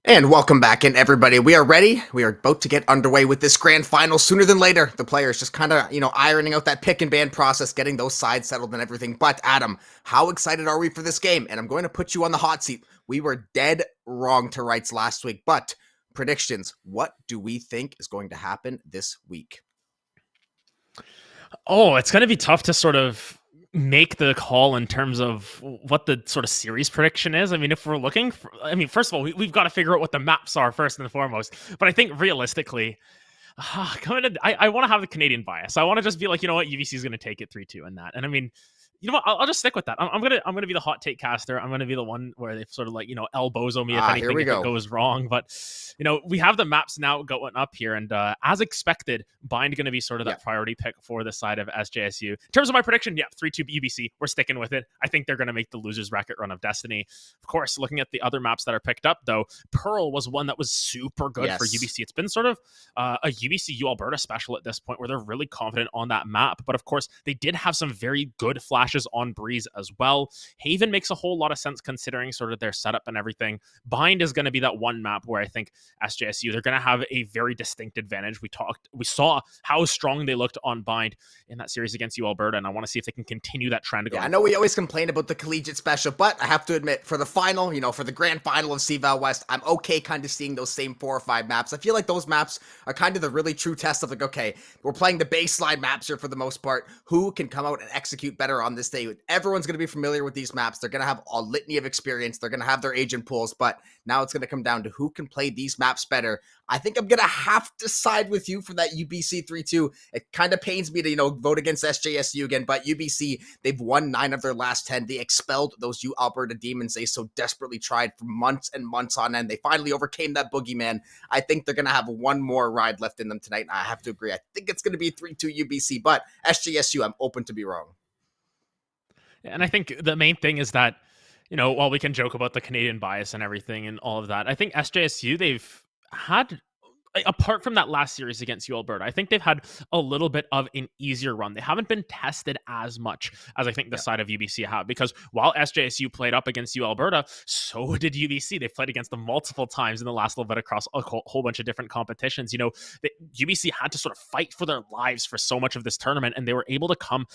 And welcome back in, everybody. We are ready. We are about to get underway with this grand final sooner than later. The players just kind of, ironing out that pick and ban process, getting those sides settled and everything. But Adam, how excited are we for this game? And I'm going to put you on the hot seat. We were dead wrong to rights last week, but predictions. What do we think is going to happen this week? Oh, it's going to be tough to sort of make the call in terms of what the sort of series prediction is. I mean, if we're looking for, first of all, we've got to figure out what the maps are first and foremost. But I think realistically, I want to have the Canadian bias. I want to just be like, you know what, UBC is going to take it 3-2 in that. And I mean, you know what? I'll just stick with that. I'm gonna be the hot take caster. I'm gonna be the one where they sort of like elbozo me if Here anything we if it go. goes wrong. But we have the maps now going up here, and as expected, Bind going to be sort of that priority pick for the side of SJSU. In terms of my prediction, 3-2 UBC. We're sticking with it. I think they're going to make the losers bracket run of destiny. Of course, looking at the other maps that are picked up, though, Pearl was one that was super good for UBC. It's been sort of a UBC Alberta special at this point where they're really confident on that map. But of course, they did have some very good flashes on Breeze as well. Haven makes a whole lot of sense considering sort of their setup and everything. Bind is going to be that one map where I think SJSU, they're going to have a very distinct advantage. We saw how strong they looked on Bind in that series against Alberta, and I want to see if they can continue that trend going. I know we always complain about the collegiate special, but I have to admit, for the final, for the grand final of CVAL West, I'm okay kind of seeing those same 4 or 5 maps. I feel like those maps are kind of the really true test of like, okay, we're playing the baseline maps here for the most part. Who can come out and execute better on this day? Everyone's going to be familiar with these maps. They're going to have a litany of experience. They're going to have their agent pools, but now it's going to come down to who can play these maps better. I think I'm going to have to side with you for that UBC 3-2. It kind of pains me to, vote against SJSU again, but UBC, they've won 9 of their last 10. They expelled those Alberta demons they so desperately tried for months and months on end. They finally overcame that boogeyman. I think they're going to have one more ride left in them tonight. I have to agree. I think it's going to be 3-2 UBC, but SJSU, I'm open to be wrong. And I think the main thing is that, while we can joke about the Canadian bias and everything and all of that, I think SJSU, they've had, apart from that last series against Alberta, I think they've had a little bit of an easier run. They haven't been tested as much as I think the side of UBC have, because while SJSU played up against Alberta, so did UBC. They've played against them multiple times in the last little bit across a whole bunch of different competitions. UBC had to sort of fight for their lives for so much of this tournament, and they were able to come,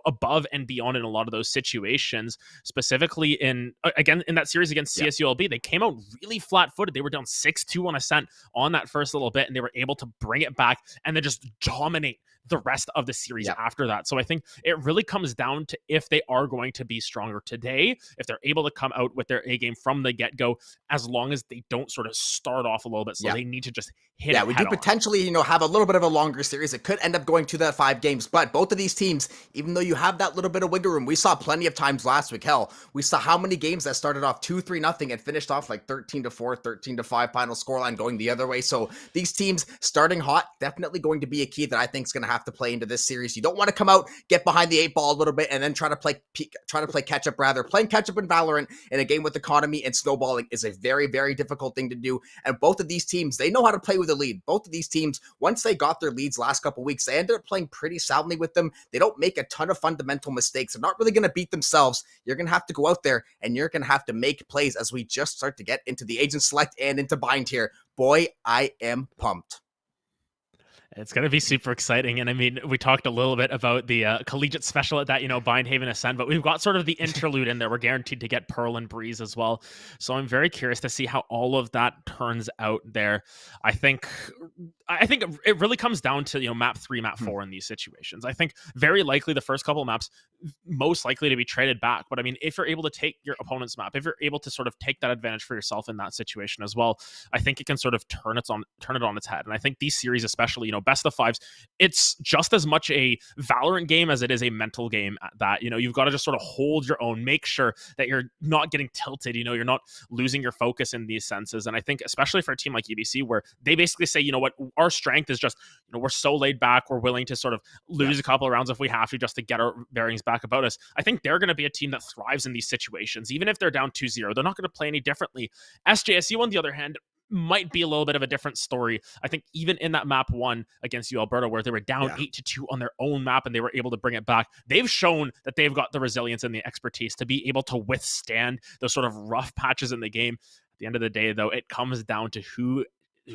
above and beyond in a lot of those situations. Specifically in that series against CSULB, they came out really flat-footed. They were down 6-2 on Ascent on that first little bit, and they were able to bring it back and then just dominate the rest of the series after that. So I think it really comes down to if they are going to be stronger today, if they're able to come out with their A game from the get-go, as long as they don't sort of start off a little bit. So they need to just hit it. We do potentially, have a little bit of a longer series. It could end up going to that 5 games, but both of these teams, even though you have that little bit of wiggle room, we saw plenty of times last week. Hell, we saw how many games that started off 2-3-0 and finished off like 13-4, 13-5 final scoreline going the other way. So these teams starting hot, definitely going to be a key that I think is going to have to play into this series. You don't want to come out, get behind the 8 ball a little bit, and then try to play catch up. Rather, playing catch up in Valorant in a game with economy and snowballing is a very, very difficult thing to do. And both of these teams, they know how to play with a lead. Both of these teams, once they got their leads last couple weeks, they ended up playing pretty soundly with them. They don't make a ton of fundamental mistakes. They're not really going to beat themselves. You're going to have to go out there and you're going to have to make plays as we just start to get into the agent select and into bind here. Boy, I am pumped. It's going to be super exciting. And I mean, we talked a little bit about the collegiate special at that, Bind Haven Ascend, but we've got sort of the interlude in there. We're guaranteed to get Pearl and Breeze as well. So I'm very curious to see how all of that turns out there. I think it really comes down to, map 3, map 4 in these situations. I think very likely the first couple of maps, most likely to be traded back. But I mean, if you're able to take your opponent's map, if you're able to sort of take that advantage for yourself in that situation as well, I think it can sort of turn it on its head. And I think these series, especially, best of 5s, it's just as much a Valorant game as it is a mental game at that. You've got to just sort of hold your own, make sure that you're not getting tilted, you're not losing your focus in these senses. And I think especially for a team like UBC, where they basically say, what, our strength is just, we're so laid back, we're willing to sort of lose a couple of rounds if we have to, just to get our bearings back about us. I think they're going to be a team that thrives in these situations. Even if they're down 2-0, they're not going to play any differently. SJSU, on the other hand, might be a little bit of a different story. I think even in that map 1 against Alberta, where they were down 8-2 on their own map and they were able to bring it back, they've shown that they've got the resilience and the expertise to be able to withstand those sort of rough patches in the game. the end of the day, though, it comes down to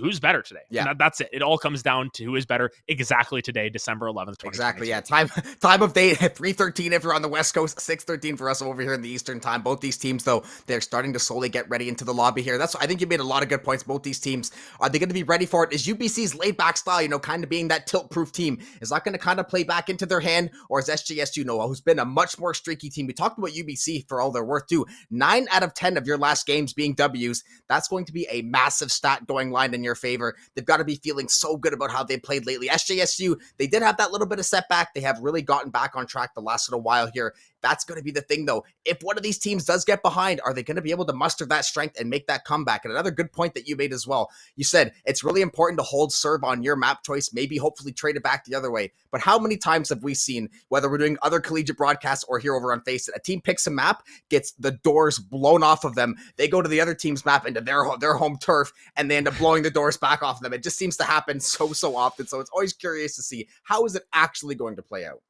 who's better today. Yeah. And that's it. It all comes down to who is better exactly today, December 11th, 2022. Exactly, yeah. Time of day, 3:13 if you're on the West Coast, 6:13 for us over here in the Eastern time. Both these teams, though, they're starting to slowly get ready into the lobby here. I think you made a lot of good points. Both these teams, are they going to be ready for it? Is UBC's laid-back style, kind of being that tilt-proof team, is that going to kind of play back into their hand? Or is SJSU, who's been a much more streaky team? We talked about UBC for all their worth, too. 9 out of 10 of your last games being W's. That's going to be a massive stat going line in your favor. They've got to be feeling so good about how they played lately. SJSU, they did have that little bit of setback. They have really gotten back on track the last little while here. That's going to be the thing, though. If one of these teams does get behind, are they going to be able to muster that strength and make that comeback? And another good point that you made as well. You said it's really important to hold serve on your map choice, maybe hopefully trade it back the other way. But how many times have we seen, whether we're doing other collegiate broadcasts or here over on Face It, a team picks a map, gets the doors blown off of them. They go to the other team's map into their home turf, and they end up blowing the doors back off of them. It just seems to happen so often. So it's always curious to see how is it actually going to play out.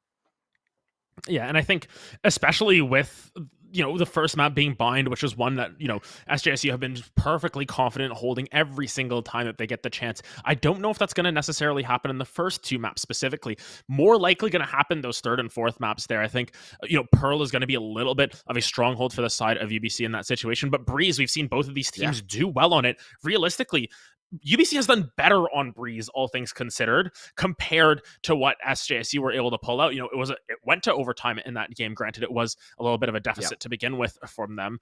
Yeah, and I think especially with the first map being Bind, which is one that SJSU have been perfectly confident holding every single time that they get the chance. I don't know if that's going to necessarily happen in the first 2 maps specifically. More likely going to happen those 3rd and 4th maps there. I think Pearl is going to be a little bit of a stronghold for the side of UBC in that situation, but Breeze, we've seen both of these teams do well on it. Realistically, UBC has done better on Breeze, all things considered, compared to what SJSU were able to pull out. It went to overtime in that game. Granted, it was a little bit of a deficit to begin with from them.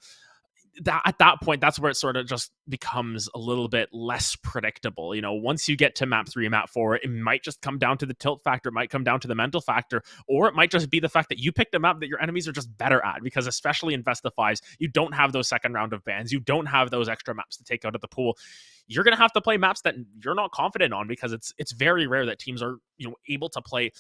At that point, that's where it sort of just becomes a little bit less predictable. Once you get to map 3, map 4, it might just come down to the tilt factor, it might come down to the mental factor, or it might just be the fact that you picked a map that your enemies are just better at, because especially in best of 5s, you don't have those second round of bans, you don't have those extra maps to take out of the pool. You're going to have to play maps that you're not confident on, because it's very rare that teams are able to play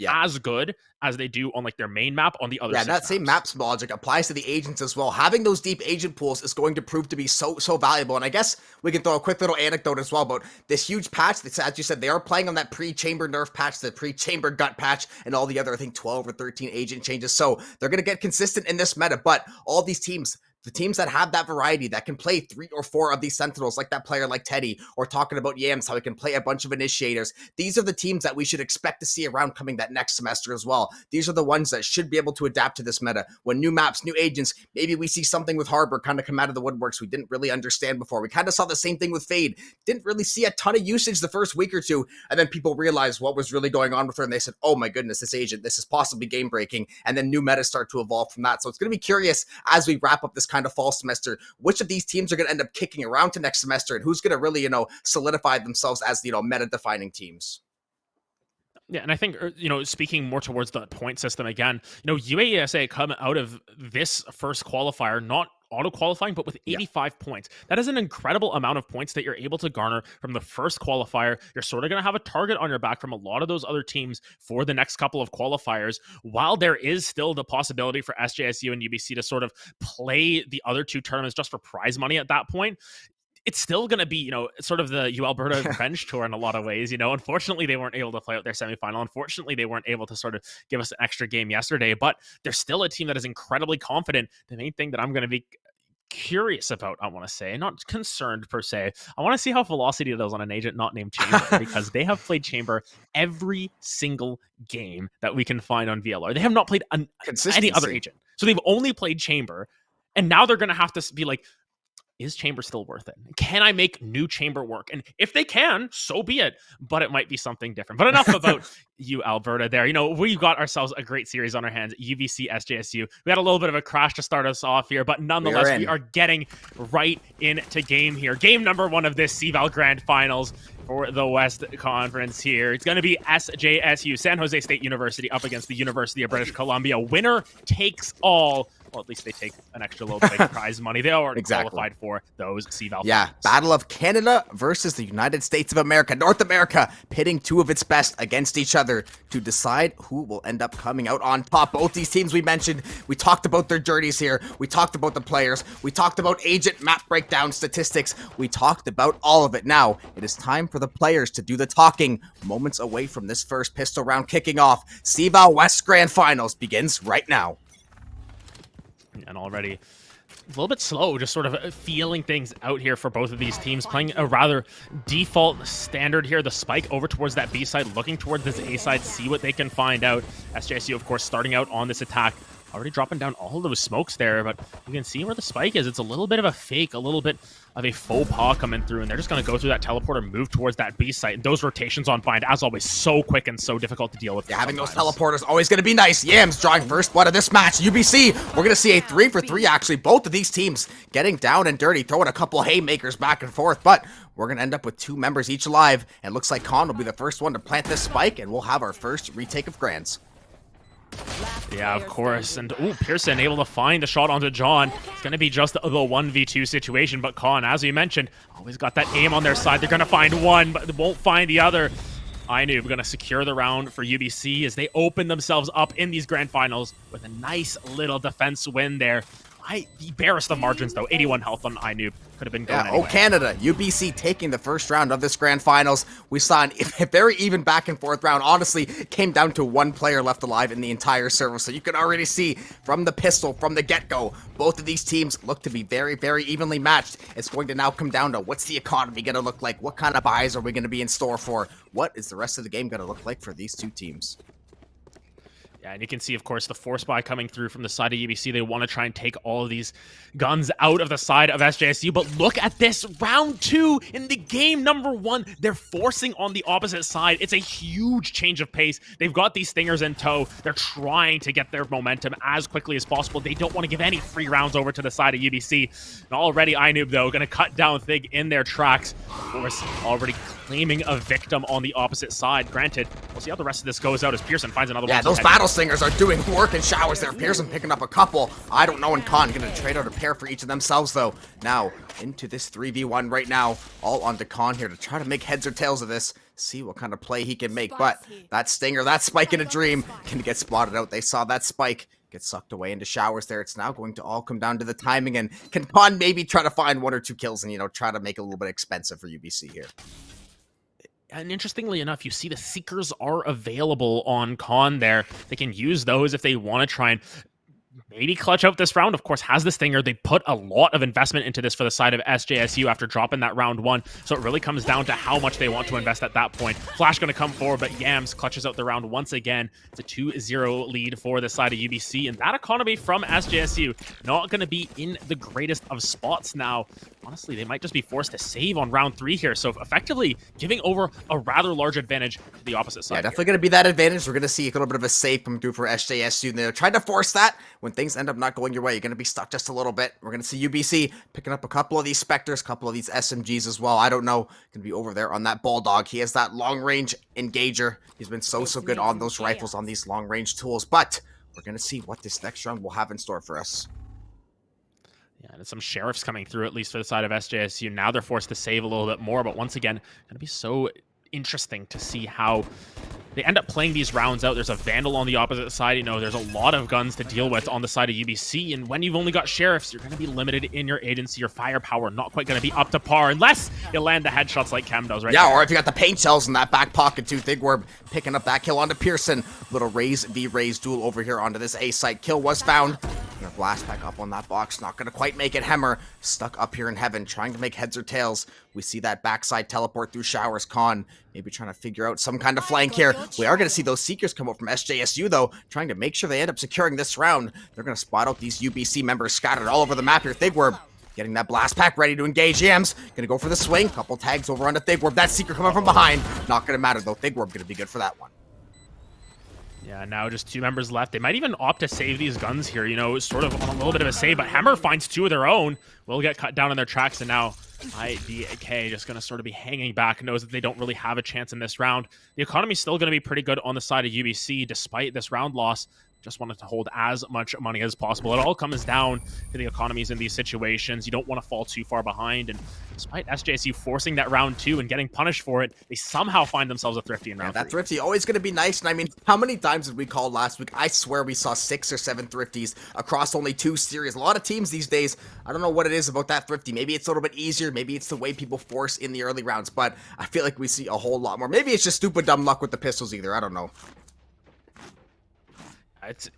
as good as they do on their main map on the other side. That same maps logic applies to the agents as well. Having those deep agent pools is going to prove to be so valuable. And I guess we can throw a quick little anecdote as well about this huge patch. As you said, they are playing on that pre-chamber nerf patch, the pre-chamber gut patch, and all the other, I think, 12 or 13 agent changes. So they're going to get consistent in this meta. But all these teams, the teams that have that variety, that can play 3 or 4 of these Sentinels, like that player like Teddy, or talking about Yams, how he can play a bunch of initiators. These are the teams that we should expect to see around coming that next semester as well. These are the ones that should be able to adapt to this meta. When new maps, new agents, maybe we see something with Harbor kind of come out of the woodworks we didn't really understand before. We kind of saw the same thing with Fade. Didn't really see a ton of usage the first week or two, and then people realized what was really going on with her, and they said, oh my goodness, this agent, this is possibly game breaking, and then new metas start to evolve from that. So it's going to be curious as we wrap up this kind of fall semester, which of these teams are going to end up kicking around to next semester, and who's going to really, solidify themselves as, meta-defining teams. Yeah, and I think, speaking more towards the point system again, UAESA come out of this first qualifier, not auto-qualifying, but with 85 points. That is an incredible amount of points that you're able to garner from the first qualifier. You're sort of going to have a target on your back from a lot of those other teams for the next couple of qualifiers, while there is still the possibility for SJSU and UBC to sort of play the other 2 tournaments just for prize money at that point. It's still going to be, sort of the U Alberta Revenge Tour in a lot of ways. Unfortunately, they weren't able to play out their semifinal. Unfortunately, they weren't able to sort of give us an extra game yesterday, but they're still a team that is incredibly confident. The main thing that I'm going to be curious about, I want to say, not concerned per se, I want to see how Velocity does on an agent not named Chamber, because they have played Chamber every single game that we can find on VLR. They have not played any other agent. So they've only played Chamber, and now they're going to have to be like, is Chamber still worth it? Can I make new Chamber work? And if they can, so be it. But it might be something different. But enough about you, Alberta, there. We've got ourselves a great series on our hands. UBC, SJSU. We had a little bit of a crash to start us off here, but nonetheless, we are getting right into game here. Game number 1 of this CVAL Grand Finals for the West Conference here. It's going to be SJSU, San Jose State University, up against the University of British Columbia. Winner takes all. Well, at least they take an extra little bit of prize money. They are qualified for those CVAL. Yeah, finals. Battle of Canada versus the United States of America. North America pitting 2 of its best against each other to decide who will end up coming out on top. Both these teams we mentioned, we talked about their journeys here. We talked about the players. We talked about agent map breakdown statistics. We talked about all of it. Now, it is time for the players to do the talking. Moments away from this first pistol round kicking off. CVAL West Grand Finals begins right now. And already little bit slow, just sort of feeling things out here for both of these teams, playing a rather default standard here. The spike over towards that B side, looking towards this A side, see what they can find out. SJSU, of course, starting out on this attack, already dropping down all of those smokes there, but you can see where the spike is. It's a little bit of a fake, a little bit of a faux pas coming through, and they're just going to go through that teleporter, move towards that B site. And those rotations on Bind, as always, so quick and so difficult to deal with. Yeah, having those teleporters always going to be nice. Yams drawing first blood of this match. UBC, we're going to see a 3-for-3 actually. Both of these teams getting down and dirty, throwing a couple haymakers back and forth, but we're going to end up with 2 members each alive, and looks like Khan will be the first one to plant this spike, and we'll have our first retake of Grands. Yeah, of course. And Pearson able to find a shot onto John. It's going to be just the 1v2 situation, but Khan, as you mentioned, always got that aim on their side. They're going to find one, but they won't find the other. We're going to secure the round for UBC as they open themselves up in these grand finals with a nice little defense win there. He embarrassed the margins, though. 81 health on Inoob. Could have been going anyway. Canada. UBC taking the first round of this grand finals. We saw a very even back and forth round. Honestly, it came down to 1 player left alive in the entire server. So you can already see from the pistol, from the get-go, both of these teams look to be very, very evenly matched. It's going to now come down to what's the economy going to look like? What kind of buys are we going to be in store for? What is the rest of the game going to look like for these 2 teams? Yeah, and you can see, of course, the force buy coming through from the side of UBC. They want to try and take all of these guns out of the side of SJSU. But look at this. Round 2 in the game number 1. They're forcing on the opposite side. It's a huge change of pace. They've got these stingers in tow. They're trying to get their momentum as quickly as possible. They don't want to give any free rounds over to the side of UBC. And already Inoob, though, going to cut down Thig in their tracks. Of course, already claiming a victim on the opposite side. Granted, we'll see how the rest of this goes out as Pearson finds another one. Yeah, those battle stingers are doing work in showers there. Pearson picking up a couple. I don't know, and Khan going to trade out a pair for each of themselves, though. Now, into this 3v1 right now. All onto Khan here to try to make heads or tails of this. See what kind of play he can make. But that stinger, that spike in a dream, can get spotted out. They saw that spike get sucked away into showers there. It's now going to all come down to the timing. And can Khan maybe try to find 1 or 2 kills and, try to make it a little bit expensive for UBC here? And interestingly enough, you see the Seekers are available on Khan there. They can use those if they want to try and maybe clutch out this round. Of course, has the stinger. They put a lot of investment into this for the side of SJSU after dropping that round 1. So it really comes down to how much they want to invest at that point. Flash going to come forward, but Yams clutches out the round once again. It's a 2-0 lead for the side of UBC. And that economy from SJSU not going to be in the greatest of spots now. Honestly, they might just be forced to save on round 3 here. So effectively giving over a rather large advantage to the opposite side. Yeah, definitely going to be that advantage. We're going to see a little bit of a save come through for SJSU. They're trying to force that. When things end up not going your way, you're going to be stuck just a little bit. We're going to see UBC picking up a couple of these Spectres, a couple of these SMGs as well. I don't know. Going to be over there on that Bulldog. He has that long-range engager. He's been so good on those rifles, on these long-range tools. But we're going to see what this next round will have in store for us. Yeah, and some sheriffs coming through, at least for the side of SJSU. Now they're forced to save a little bit more, but once again, going to be so interesting to see how they end up playing these rounds out. There's a Vandal on the opposite side. There's a lot of guns to deal with on the side of UBC, and when you've only got sheriffs, you're going to be limited in your agency. Your firepower not quite going to be up to par unless you land the headshots like Chem does right now. Yeah, or if you got the paint shells in that back pocket too. Thigwerb picking up that kill onto Pearson. Little Raze v Raze duel over here onto this A site. Kill was found. Gonna blast back up on that box. Not gonna quite make it. Hemmer stuck up here in heaven, trying to make heads or tails. We see that backside teleport through showers. Khan maybe trying to figure out some kind of flank here. We are gonna see those Seekers come up from SJSU though, trying to make sure they end up securing this round. They're gonna spot out these UBC members scattered all over the map here. Thigwerb getting that blast pack ready to engage. Yams gonna go for the swing. Couple tags over onto Thigwerb. That Seeker coming from behind. Not gonna matter though. Thigwerb gonna be good for that one. Yeah, now just 2 members left. They might even opt to save these guns here, sort of on a little bit of a save, but Hemmer finds 2 of their own. Will get cut down in their tracks, and now IDK just going to sort of be hanging back, knows that they don't really have a chance in this round. The economy's still going to be pretty good on the side of UBC, despite this round loss. Just wanted to hold as much money as possible. It all comes down to the economies in these situations. You don't want to fall too far behind, and despite SJSU forcing that round 2 and getting punished for it, they somehow find themselves a thrifty in round 3. That thrifty always going to be nice, and I mean, how many times did we call last week? I swear we saw 6 or 7 thrifties across only 2 series. A lot of teams these days, I don't know what it is about that thrifty. Maybe it's a little bit easier, maybe it's the way people force in the early rounds, but I feel like we see a whole lot more. Maybe it's just stupid dumb luck with the pistols either, I don't know. It's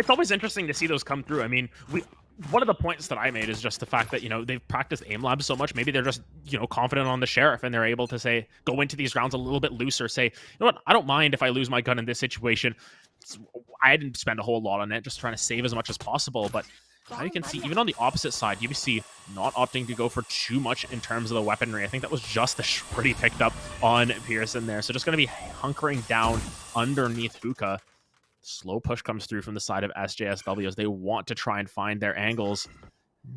always interesting to see those come through. I mean, one of the points that I made is just the fact that, they've practiced aim labs so much. Maybe they're just, confident on the sheriff and they're able to say, go into these rounds a little bit looser, say, you know what, I don't mind if I lose my gun in this situation. I didn't spend a whole lot on it, just trying to save as much as possible. But now you can see, even on the opposite side, UBC not opting to go for too much in terms of the weaponry. I think that was just the short he picked up on Pearson there. So just going to be hunkering down underneath Hookah. Slow push comes through from the side of SJSW as they want to try and find their angles.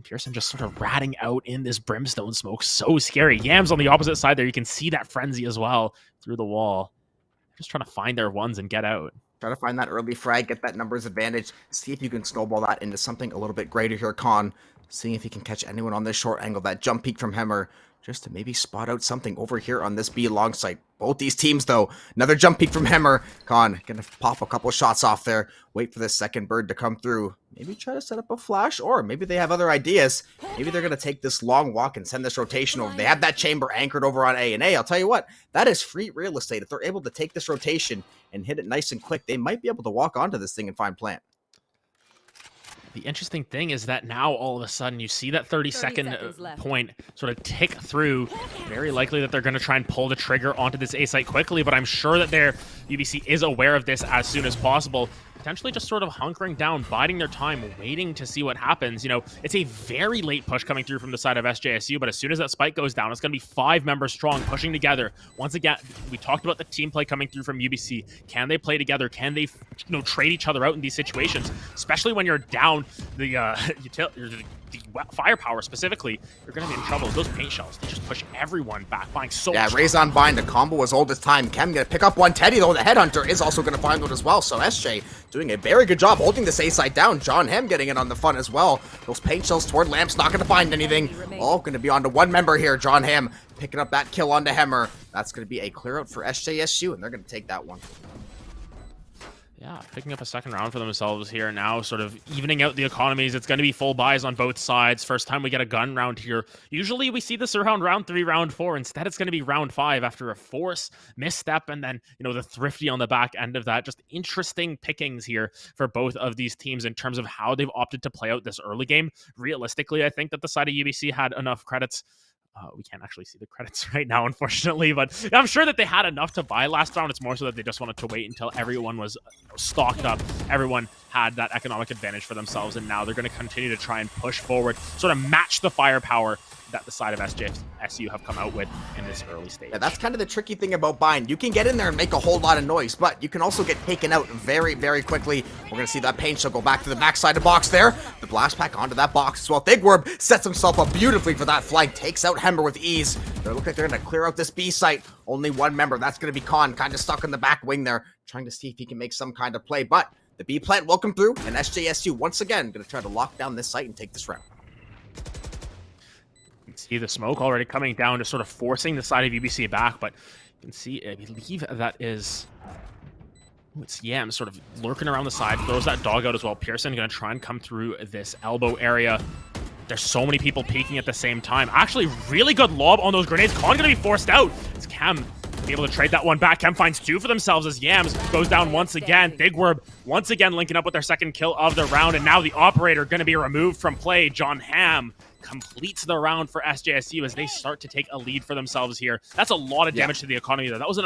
Pearson just sort of ratting out in this brimstone smoke. So scary. Yams on the opposite side there. You can see that frenzy as well through the wall. Just trying to find their ones and get out. Try to find that early frag, get that numbers advantage, see if you can snowball that into something a little bit greater here, Khan. Seeing if he can catch anyone on this short angle, that jump peek from Hemmer, just to maybe spot out something over here on this B long site. Both these teams, though, another jump peek from Hemmer. Khan gonna pop a couple shots off there, wait for this second bird to come through. Maybe try to set up a flash, or maybe they have other ideas. Maybe they're gonna take this long walk and send this rotation over. They have that chamber anchored over on A, and A, I'll tell you what, that is free real estate. If they're able to take this rotation and hit it nice and quick, they might be able to walk onto this thing and find plant. The interesting thing is that now all of a sudden you see that 30-second point sort of tick through. Very likely that they're going to try and pull the trigger onto this A site quickly, but I'm sure that UBC is aware of this as soon as possible. Potentially just sort of hunkering down, biding their time, waiting to see what happens. It's a very late push coming through from the side of SJSU, but as soon as that spike goes down, it's going to be 5 members strong pushing together. Once again, we talked about the team play coming through from UBC. Can they play together? Can they, trade each other out in these situations? Especially when you're down the firepower specifically, you're going to be in trouble. Those paint shells, they just push everyone back, buying so much. Yeah, Raise on Bind, a combo as old as time. Chem going to pick up one. Teddy, though, the Headhunter, is also going to find one as well. So SJ doing a very good job holding this A side down. John Hem getting in on the fun as well. Those paint shells toward Lamps, not going to find anything. All going to be onto one member here. John Hem picking up that kill onto Hemmer. That's going to be a clear out for SJSU, and they're going to take that one. Yeah, picking up a second round for themselves here now, sort of evening out the economies. It's going to be full buys on both sides. First time we get a gun round here. Usually we see this around round 3, round 4. Instead, it's going to be round 5 after a force misstep and then, the thrifty on the back end of that. Just interesting pickings here for both of these teams in terms of how they've opted to play out this early game. Realistically, I think that the side of UBC had enough credits. We can't actually see the credits right now, unfortunately, but I'm sure that they had enough to buy last round. It's more so that they just wanted to wait until everyone was stocked up. Everyone had that economic advantage for themselves, and now they're going to continue to try and push forward, sort of match the firepower that the side of SJSU have come out with in this early stage. Yeah, that's kind of the tricky thing about Bind. You can get in there and make a whole lot of noise, but you can also get taken out very, very quickly. We're going to see that paint shell go back to the backside of box there. The blast pack onto that box as well. Thigworm sets himself up beautifully for that flank. Takes out Hemmer with ease. They look like they're going to clear out this B site. Only one member. That's going to be Khan, kind of stuck in the back wing there, trying to see if he can make some kind of play. But the B plant will come through, and SJSU once again going to try to lock down this site and take this round. See the smoke already coming down to sort of forcing the side of UBC back, but you can see, I believe that is, it's Yam sort of lurking around the side, throws that dog out as well. Pearson going to try and come through this elbow area. There's so many people peeking at the same time. Actually, really good lob on those grenades. Khan going to be forced out. It's Chem be able to trade that one back. Chem finds 2 for themselves as Yams goes down once again. Thigworm once again linking up with their second kill of the round, and now the operator going to be removed from play. John Ham completes the round for SJSU as they start to take a lead for themselves here. That's a lot of damage to the economy there. That was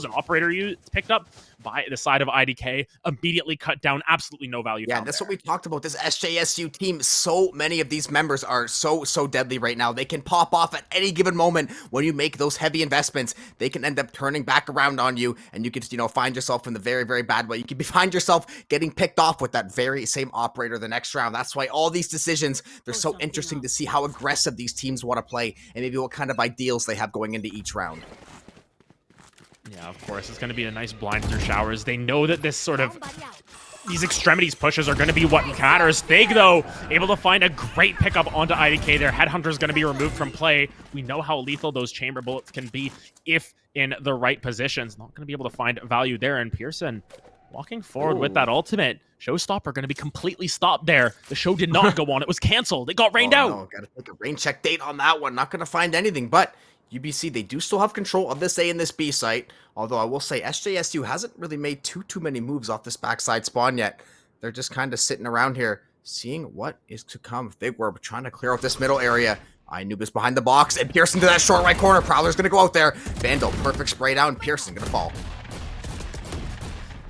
an operator you picked up by the side of IDK, immediately cut down, absolutely no value. Yeah, that's what we talked about. This SJSU team, so many of these members are so deadly right now. They can pop off at any given moment when you make those heavy investments. They can end up turning back around on you, and you could, find yourself in the very, very bad way. You could find yourself getting picked off with that very same operator the next round. That's why all these decisions, they're so interesting to see how aggressive these teams want to play and maybe what kind of ideals they have going into each round. Yeah, of course. It's going to be a nice blind through showers. They know that this sort of, these extremities pushes are going to be what matters. Thig, though, able to find a great pickup onto IDK there. Headhunter's going to be removed from play. We know how lethal those chamber bullets can be if in the right positions. Not going to be able to find value there. And Pearson walking forward with that ultimate. Showstopper going to be completely stopped there. The show did not go on. It was canceled. It got rained out. No, got to take a rain check date on that one. Not going to find anything, but UBC, they do still have control of this A and this B site, although I will say SJSU hasn't really made too many moves off this backside spawn yet. They're just kind of sitting around here, seeing what is to come. Figworb trying to clear out this middle area. Anubis behind the box, and Pearson to that short right corner. Prowler's gonna go out there. Vandal, perfect spray down. Pearson gonna fall.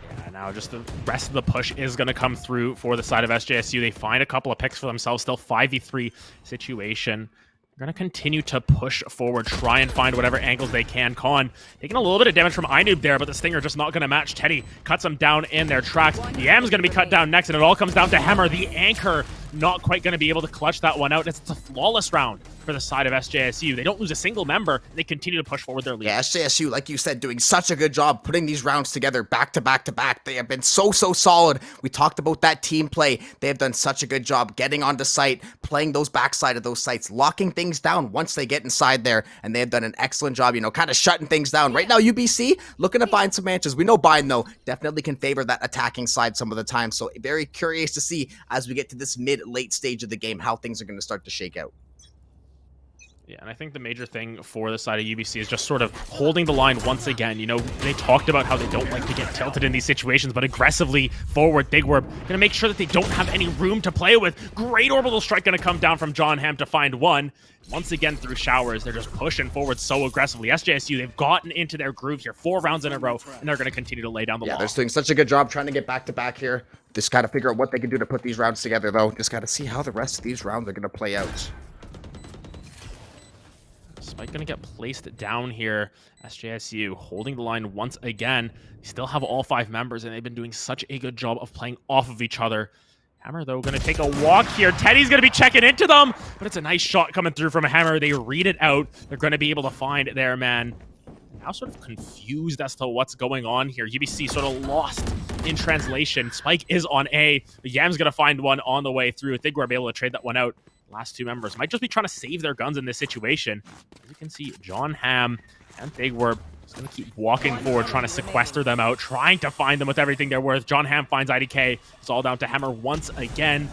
Yeah, now just the rest of the push is going to come through for the side of SJSU. They find a couple of picks for themselves, still 5v3 situation. They're going to continue to push forward, try and find whatever angles they can. Con taking a little bit of damage from Inoob there, but the Stinger just not going to match. Teddy cuts him down in their tracks. Yam's going to be cut down next, and it all comes down to Hammer. The Anchor not quite going to be able to clutch that one out. It's a flawless round for the side of SJSU. They don't lose a single member. They continue to push forward their lead. Yeah, SJSU, like you said, doing such a good job putting these rounds together back to back to back. They have been so solid. We talked about that team play. They have done such a good job getting onto site, playing those backside of those sites, locking things down once they get inside there, and they have done an excellent job, kind of shutting things down. Right now, UBC looking to bind some manches. We know bind, though, definitely can favor that attacking side some of the time, so very curious to see as we get to this mid-late stage of the game how things are going to start to shake out. Yeah, and I think the major thing for the side of UBC is just sort of holding the line once again. They talked about how they don't like to get tilted in these situations, but aggressively forward, Thigwerb going to make sure that they don't have any room to play with. Great orbital strike going to come down from John Hamm to find one. Once again, through showers, they're just pushing forward so aggressively. SJSU, they've gotten into their groove here 4 rounds in a row, and they're going to continue to lay down the law. Yeah, they're doing such a good job trying to get back-to-back here. Just got to figure out what they can do to put these rounds together, though. Just got to see how the rest of these rounds are going to play out. Spike going to get placed down here. SJSU holding the line once again. They still have all 5 members, and they've been doing such a good job of playing off of each other. Hammer, though, going to take a walk here. Teddy's going to be checking into them, but it's a nice shot coming through from Hammer. They read it out. They're going to be able to find their man. Now sort of confused as to what's going on here. UBC sort of lost in translation. Spike is on A. Yam's going to find one on the way through. I think we're able to trade that one out. Last 2 members might just be trying to save their guns in this situation. As you can see, John Hamm and Thigwerb just going to keep walking forward, trying to sequester them out, trying to find them with everything they're worth. John Hamm finds IDK. It's all down to Hammer once again.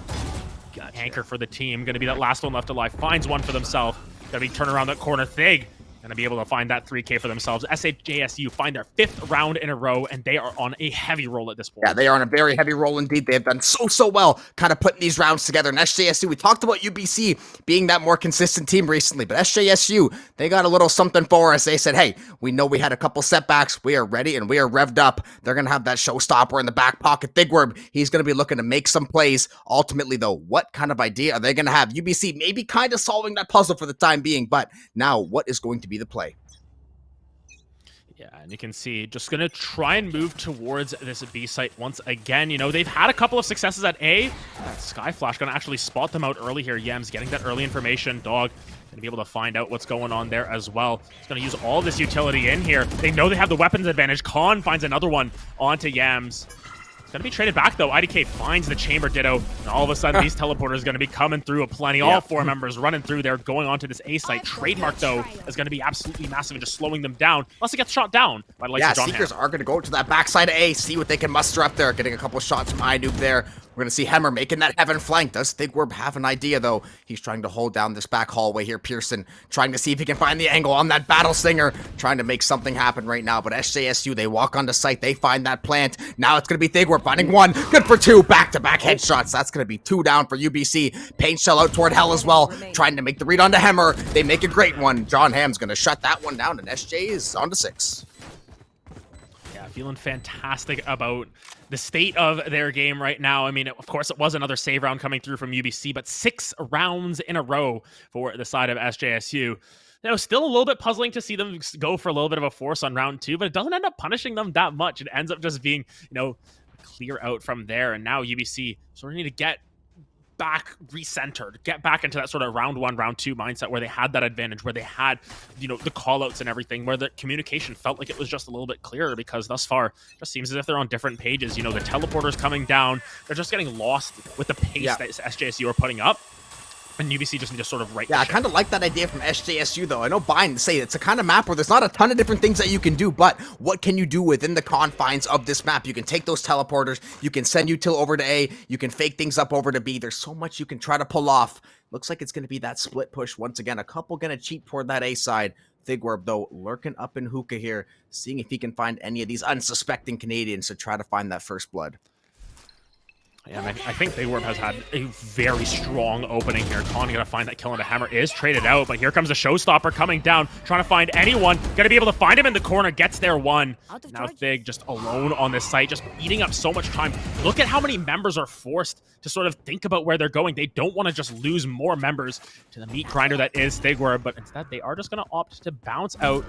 Gotcha. Anchor for the team. Going to be that last one left alive. Finds one for themselves. Going to be turn around that corner. Thig going to be able to find that 3K for themselves. SJSU find their 5th round in a row, and they are on a heavy roll at this point. Yeah, they are on a very heavy roll indeed. They have done so well kind of putting these rounds together. And SJSU, we talked about UBC being that more consistent team recently, but SJSU, they got a little something for us. They said, hey, we know we had a couple setbacks. We are ready, and we are revved up. They're going to have that showstopper in the back pocket. Thigwerb, he's going to be looking to make some plays. Ultimately, though, what kind of idea are they going to have? UBC maybe kind of solving that puzzle for the time being, but now what is going to be the play? Yeah, and you can see just going to try and move towards this B site once again. They've had a couple of successes at A. Skyflash going to actually spot them out early here. Yams getting that early information. Dog going to be able to find out what's going on there as well. He's going to use all this utility in here. They know they have the weapons advantage. Khan finds another one onto Yams. Going to be traded back, though. IDK finds the chamber ditto, and all of a sudden, these teleporters are going to be coming through a plenty. All 4 members running through. They're going onto this A site. Trademark, though, is going to be absolutely massive and just slowing them down, unless it gets shot down by the likes of John Seekers Hamm. are going to go to that backside of A, see what they can muster up there. Getting a couple shots from Inoob there. We're going to see Hammer making that heaven flank. Does Thigwerb have an idea, though? He's trying to hold down this back hallway here. Pearson trying to see if he can find the angle on that Battle Stinger. Trying to make something happen right now. But SJSU, they walk onto site. They find that plant. Now it's going to be Thigwerb finding 1. Good for 2. Back-to-back headshots. That's going to be 2 down for UBC. Paint shell out toward Hell as well. Trying to make the read onto Hammer. They make a great one. John Hamm's going to shut that one down. And SJ is on to 6. Yeah, feeling fantastic about the state of their game right now. I mean, of course, it was another save round coming through from UBC, but 6 rounds in a row for the side of SJSU. Still a little bit puzzling to see them go for a little bit of a force on round 2, but it doesn't end up punishing them that much. It ends up just being, clear out from there. And now UBC sort of need to get back recentered, get back into that sort of round 1, round 2 mindset where they had that advantage, where they had, the call-outs and everything, where the communication felt like it was just a little bit clearer, because thus far it just seems as if they're on different pages. The teleporters coming down, they're just getting lost with the pace that SJSU are putting up. And UBC just need to sort of right. Yeah, I kind of like that idea from SJSU, though. I know Bind say it's a kind of map where there's not a ton of different things that you can do, but what can you do within the confines of this map? You can take those teleporters, you can send util over to A, you can fake things up over to B. There's so much you can try to pull off. Looks like it's going to be that split push once again. A couple going to cheat toward that A side. Thigwerb, though, lurking up in hookah here, seeing if he can find any of these unsuspecting Canadians to try to find that first blood. And I think Big Warp has had a very strong opening here. Connie gonna find that kill, and the hammer is traded out, but here comes a showstopper coming down, trying to find anyone. Gonna be able to find him in the corner, gets there one. Now Thig just alone on this site, just eating up so much time. Look at how many members are forced to sort of think about where they're going. They don't want to just lose more members to the meat grinder that is Thigwar, but instead they are just gonna opt to bounce out.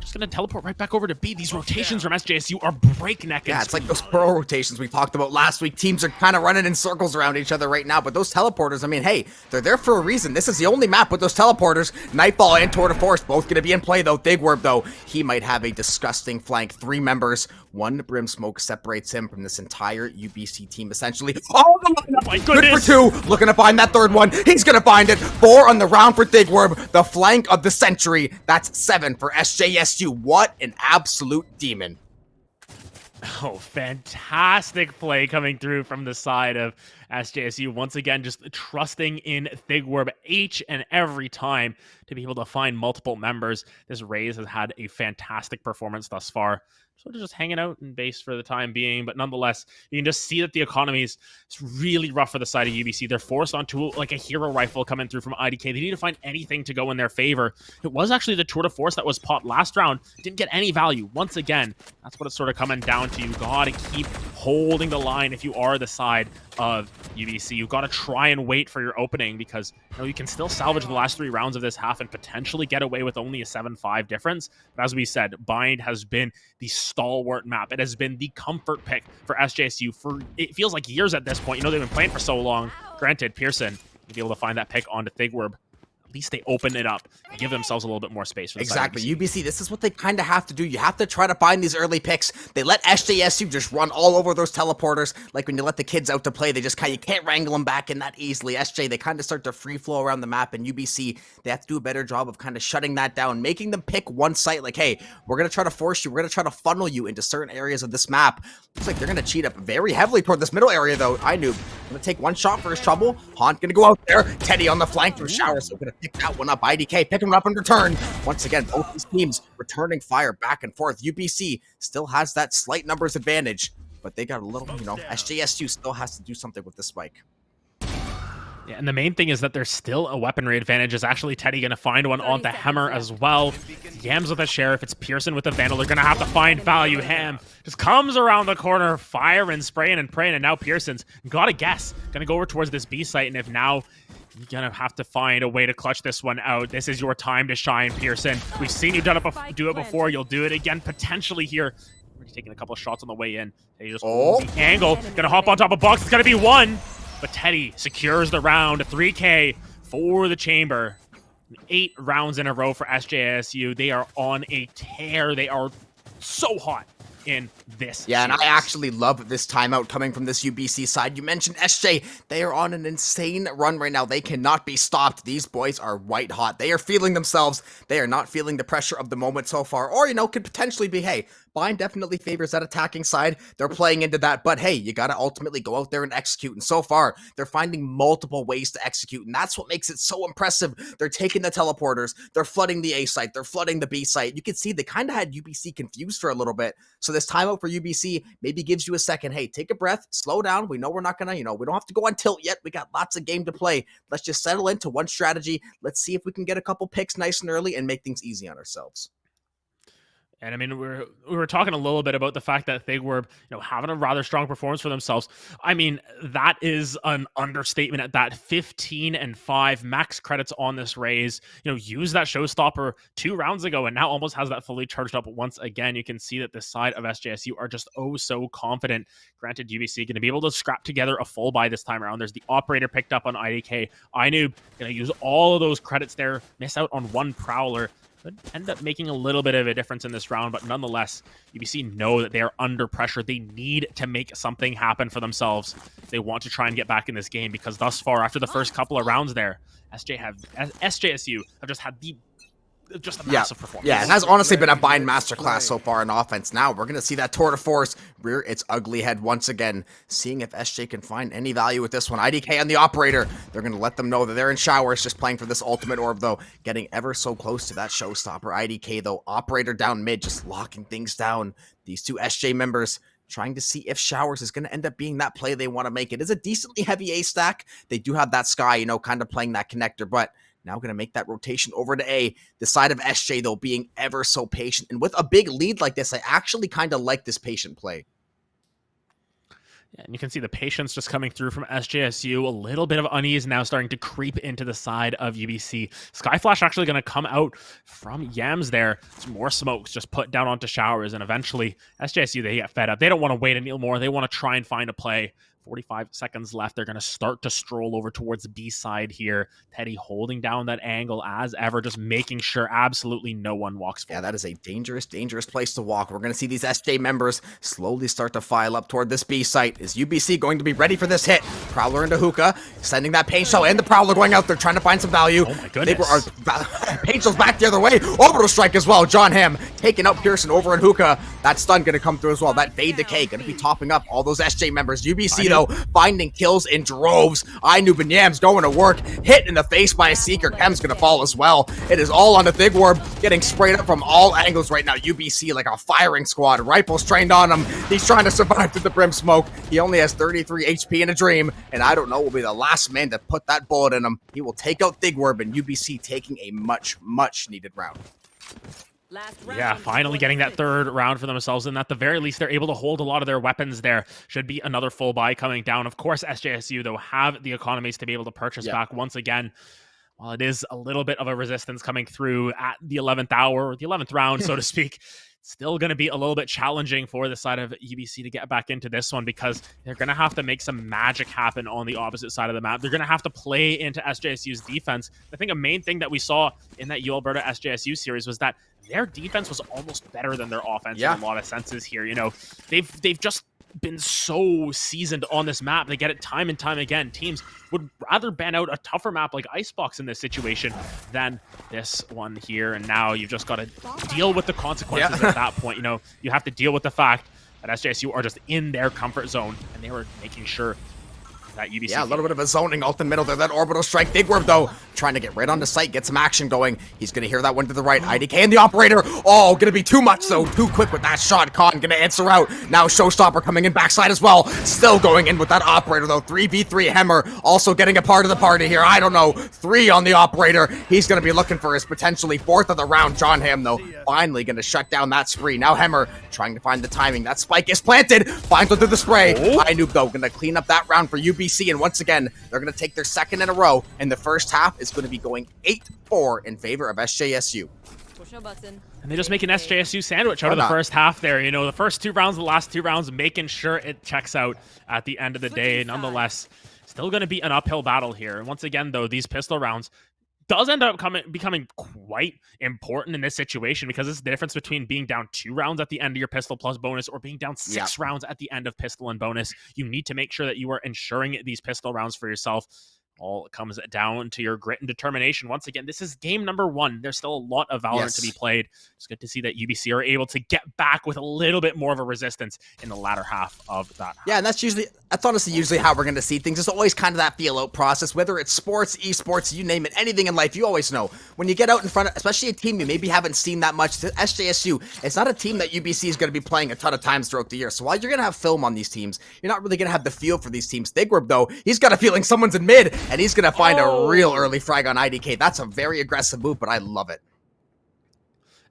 Just gonna teleport right back over to B. These rotations from SJSU are breakneck. Yeah, it's like those pro rotations we talked about last week. Teams are kind of running in circles around each other right now, but those teleporters, I mean, hey, they're there for a reason. This is the only map with those teleporters. Nightfall and Tour de Force both gonna be in play, though. Thigwar, though, he might have a disgusting flank. 3 members, 1 Brim Smoke separates him from this entire UBC team, essentially. Oh, my good goodness. for 2. Looking to find that 3rd one. He's gonna find it. 4 on the round for Thigwar. The flank of the century. That's 7 for SJSU. What an absolute demon. Oh, fantastic play coming through from the side of SJSU. Once again, just trusting in Thigwar each and every time to be able to find multiple members. This Raze has had a fantastic performance thus far. Sort of just hanging out in base for the time being, but nonetheless, you can just see that the economy is really rough for the side of UBC. They're forced onto like a hero rifle coming through from IDK. They need to find anything to go in their favor. It was actually the Tour de Force that was popped last round. Didn't get any value. Once again, that's what it's sort of coming down to. You gotta keep holding the line if you are the side of UBC. You've got to try and wait for your opening because you can still salvage the last 3 rounds of this half and potentially get away with only a 7-5 difference. But as we said, Bind has been the stalwart map. It has been the comfort pick for SJSU for, it feels like, years at this point. They've been playing for so long. Granted, Pearson will be able to find that pick onto Thigwar. At least they open it up and give themselves a little bit more space. For the exactly. UBC, this is what they kind of have to do. You have to try to find these early picks. They let SJSU just run all over those teleporters. Like when you let the kids out to play, they just you can't wrangle them back in that easily. SJ, they kind of start to free flow around the map, and UBC, they have to do a better job of kind of shutting that down, making them pick one site. Like, hey, we're going to try to force you. We're going to try to funnel you into certain areas of this map. Looks like they're going to cheat up very heavily toward this middle area, though. Going to take one shot for his trouble. Haunt going to go out there. Teddy on the flank through shower, so going to pick that one up. IDK picking it up in return. Once again, both these teams returning fire back and forth. UBC still has that slight numbers advantage, but they got a little, SJSU still has to do something with the spike. Yeah, and the main thing is that there's still a weaponry advantage. Is actually Teddy going to find one on the Hammer as well. Yams with a Sheriff. It's Pearson with the Vandal. They're going to have to find value. Ham just comes around the corner, firing, spraying, and praying, and now Pearson's got to guess. Going to go over towards this B site, and if now you're going to have to find a way to clutch this one out. This is your time to shine, Pearson. We've seen you do it before. You'll do it again, potentially here. Already taking a couple of shots on the way in. They just the angle. Going to hop on top of Box. It's going to be 1. But Teddy secures the round. 3K for the chamber. 8 rounds in a row for SJSU. They are on a tear. They are so hot in this Yeah, series. and I actually love this timeout coming from this UBC side. You mentioned SJ. They are on an insane run right now. They cannot be stopped. These boys are white hot. They are feeling themselves. They are not feeling the pressure of the moment so far. Or, could potentially be, hey, Bind definitely favors that attacking side. They're playing into that. But, hey, you got to ultimately go out there and execute. And so far, they're finding multiple ways to execute. And that's what makes it so impressive. They're taking the teleporters. They're flooding the A site. They're flooding the B site. You can see they kind of had UBC confused for a little bit. So this timeout for UBC maybe gives you a second. Hey, take a breath. Slow down. We know we're not going to, we don't have to go on tilt yet. We got lots of game to play. Let's just settle into one strategy. Let's see if we can get a couple picks nice and early and make things easy on ourselves. And I mean, we were talking a little bit about the fact that they were, having a rather strong performance for themselves. I mean, that is an understatement at that. 15-5 max credits on this Raze. Use that showstopper 2 rounds ago and now almost has that fully charged up once again. You can see that this side of SJSU are just so confident. Granted, UBC going to be able to scrap together a full buy this time around. There's the operator picked up on IDK. Inoob going to use all of those credits there. Miss out on 1 Prowler. Could end up making a little bit of a difference in this round, but nonetheless, UBC know that they are under pressure. They need to make something happen for themselves. They want to try and get back in this game because thus far, after the first couple of rounds there, SJSU have just had a massive performance. Yeah, it has honestly been a Bind masterclass so far in offense. Now we're going to see that Tour de Force rear its ugly head once again, seeing if SJ can find any value with this one. IDK on the operator. They're going to let them know that they're in showers, just playing for this ultimate orb, though, getting ever so close to that showstopper. IDK, though, operator down mid, just locking things down. These 2 SJ members trying to see if Showers is going to end up being that play they want to make. It is a decently heavy A stack. They do have that Sky, you know, kind of playing that connector, but now going to make that rotation over to A. The side of SJ, though, being ever so patient. And with a big lead like this, I actually kind of like this patient play. Yeah, and you can see the patience just coming through from SJSU. A little bit of unease now starting to creep into the side of UBC. Skyflash actually going to come out from Yams there. Some more smokes just put down onto Showers, and eventually SJSU, they get fed up. They don't want to wait anymore. They want to try and find a play. 45 seconds left. They're going to start to stroll over towards the B side here. Teddy holding down that angle as ever, just making sure absolutely no one walks forward. Yeah, that is a dangerous, dangerous place to walk. We're going to see these SJ members slowly start to file up toward this B site. Is UBC going to be ready for this hit? Prowler into Hookah, sending that Pain Shell, and the Prowler going out there trying to find some value. Oh my goodness. Pain Shell's back the other way. Orbital Strike as well. John Hamm taking out Pearson over in Hookah. That stun going to come through as well. That Fade Decay going to be topping up all those SJ members. UBC, though, finding kills in droves. Inoob and Yams going to work. Hit in the face by a Seeker. Chem's going to fall as well. It is all on the Thigworm, getting sprayed up from all angles right now. UBC like a firing squad. Rifles trained on him. He's trying to survive through the brim smoke. He only has 33 HP in a dream, and I don't know, will be the last man to put that bullet in him. He will take out Thigworm, and UBC taking a much, much needed round. Yeah, finally getting that third round for themselves, and at the very least, they're able to hold a lot of their weapons there. Should be another full buy coming down. Of course, SJSU, though, have the economies to be able to purchase back once again. While it is a little bit of a resistance coming through at the 11th hour, or the 11th round, so to speak, still going to be a little bit challenging for the side of UBC to get back into this one, because they're going to have to make some magic happen on the opposite side of the map. They're going to have to play into SJSU's defense. I think a main thing that we saw in that U Alberta SJSU series was that their defense was almost better than their offense in a lot of senses here. You know, they've just been so seasoned on this map. They get it time and time again. Teams would rather ban out a tougher map like Icebox in this situation than this one here. And now you've just got to deal with the consequences at that point. You know, you have to deal with the fact that SJSU are just in their comfort zone, and they were making sure that UBC. Yeah, a little bit of a zoning ult in the middle there. That Orbital Strike. Thigworm, though, trying to get right onto site, get some action going. He's going to hear that one to the right. IDK and the Operator. Oh, going to be too much, though. Too quick with that shot. Khan going to answer out. Now Showstopper coming in backside as well. Still going in with that Operator, though. 3v3 Hemmer also getting a part of the party here. I don't know. 3 on the Operator. He's going to be looking for his potentially 4th of the round. John Hamm, though, finally going to shut down that spree. Now Hemmer trying to find the timing. That spike is planted. Finds one through the spray. Inoob, though, going to clean up that round for UBC. And once again, they're going to take their second in a row, and the first half is going to be going 8-4 in favor of SJSU. And they just make an SJSU sandwich out of the first half there. You know, the first 2 rounds, the last 2 rounds, making sure it checks out at the end of the day. Nonetheless, still going to be an uphill battle here. And once again, though, these pistol rounds does end up becoming quite important in this situation, because it's the difference between being down 2 rounds at the end of your pistol plus bonus or being down 6 rounds at the end of pistol and bonus. You need to make sure that you are ensuring these pistol rounds for yourself. All comes down to your grit and determination. Once again, this is game number 1. There's still a lot of Valorant to be played. It's good to see that UBC are able to get back with a little bit more of a resistance in the latter half of that. Yeah, and that's honestly usually how we're going to see things. It's always kind of that feel-out process, whether it's sports, esports, you name it, anything in life. You always know when you get out in front of, especially a team you maybe haven't seen that much. SJSU, it's not a team that UBC is going to be playing a ton of times throughout the year. So while you're going to have film on these teams, you're not really going to have the feel for these teams. Thigworm, though, he's got a feeling someone's in mid, and he's going to find a real early frag on IDK. That's a very aggressive move, but I love it.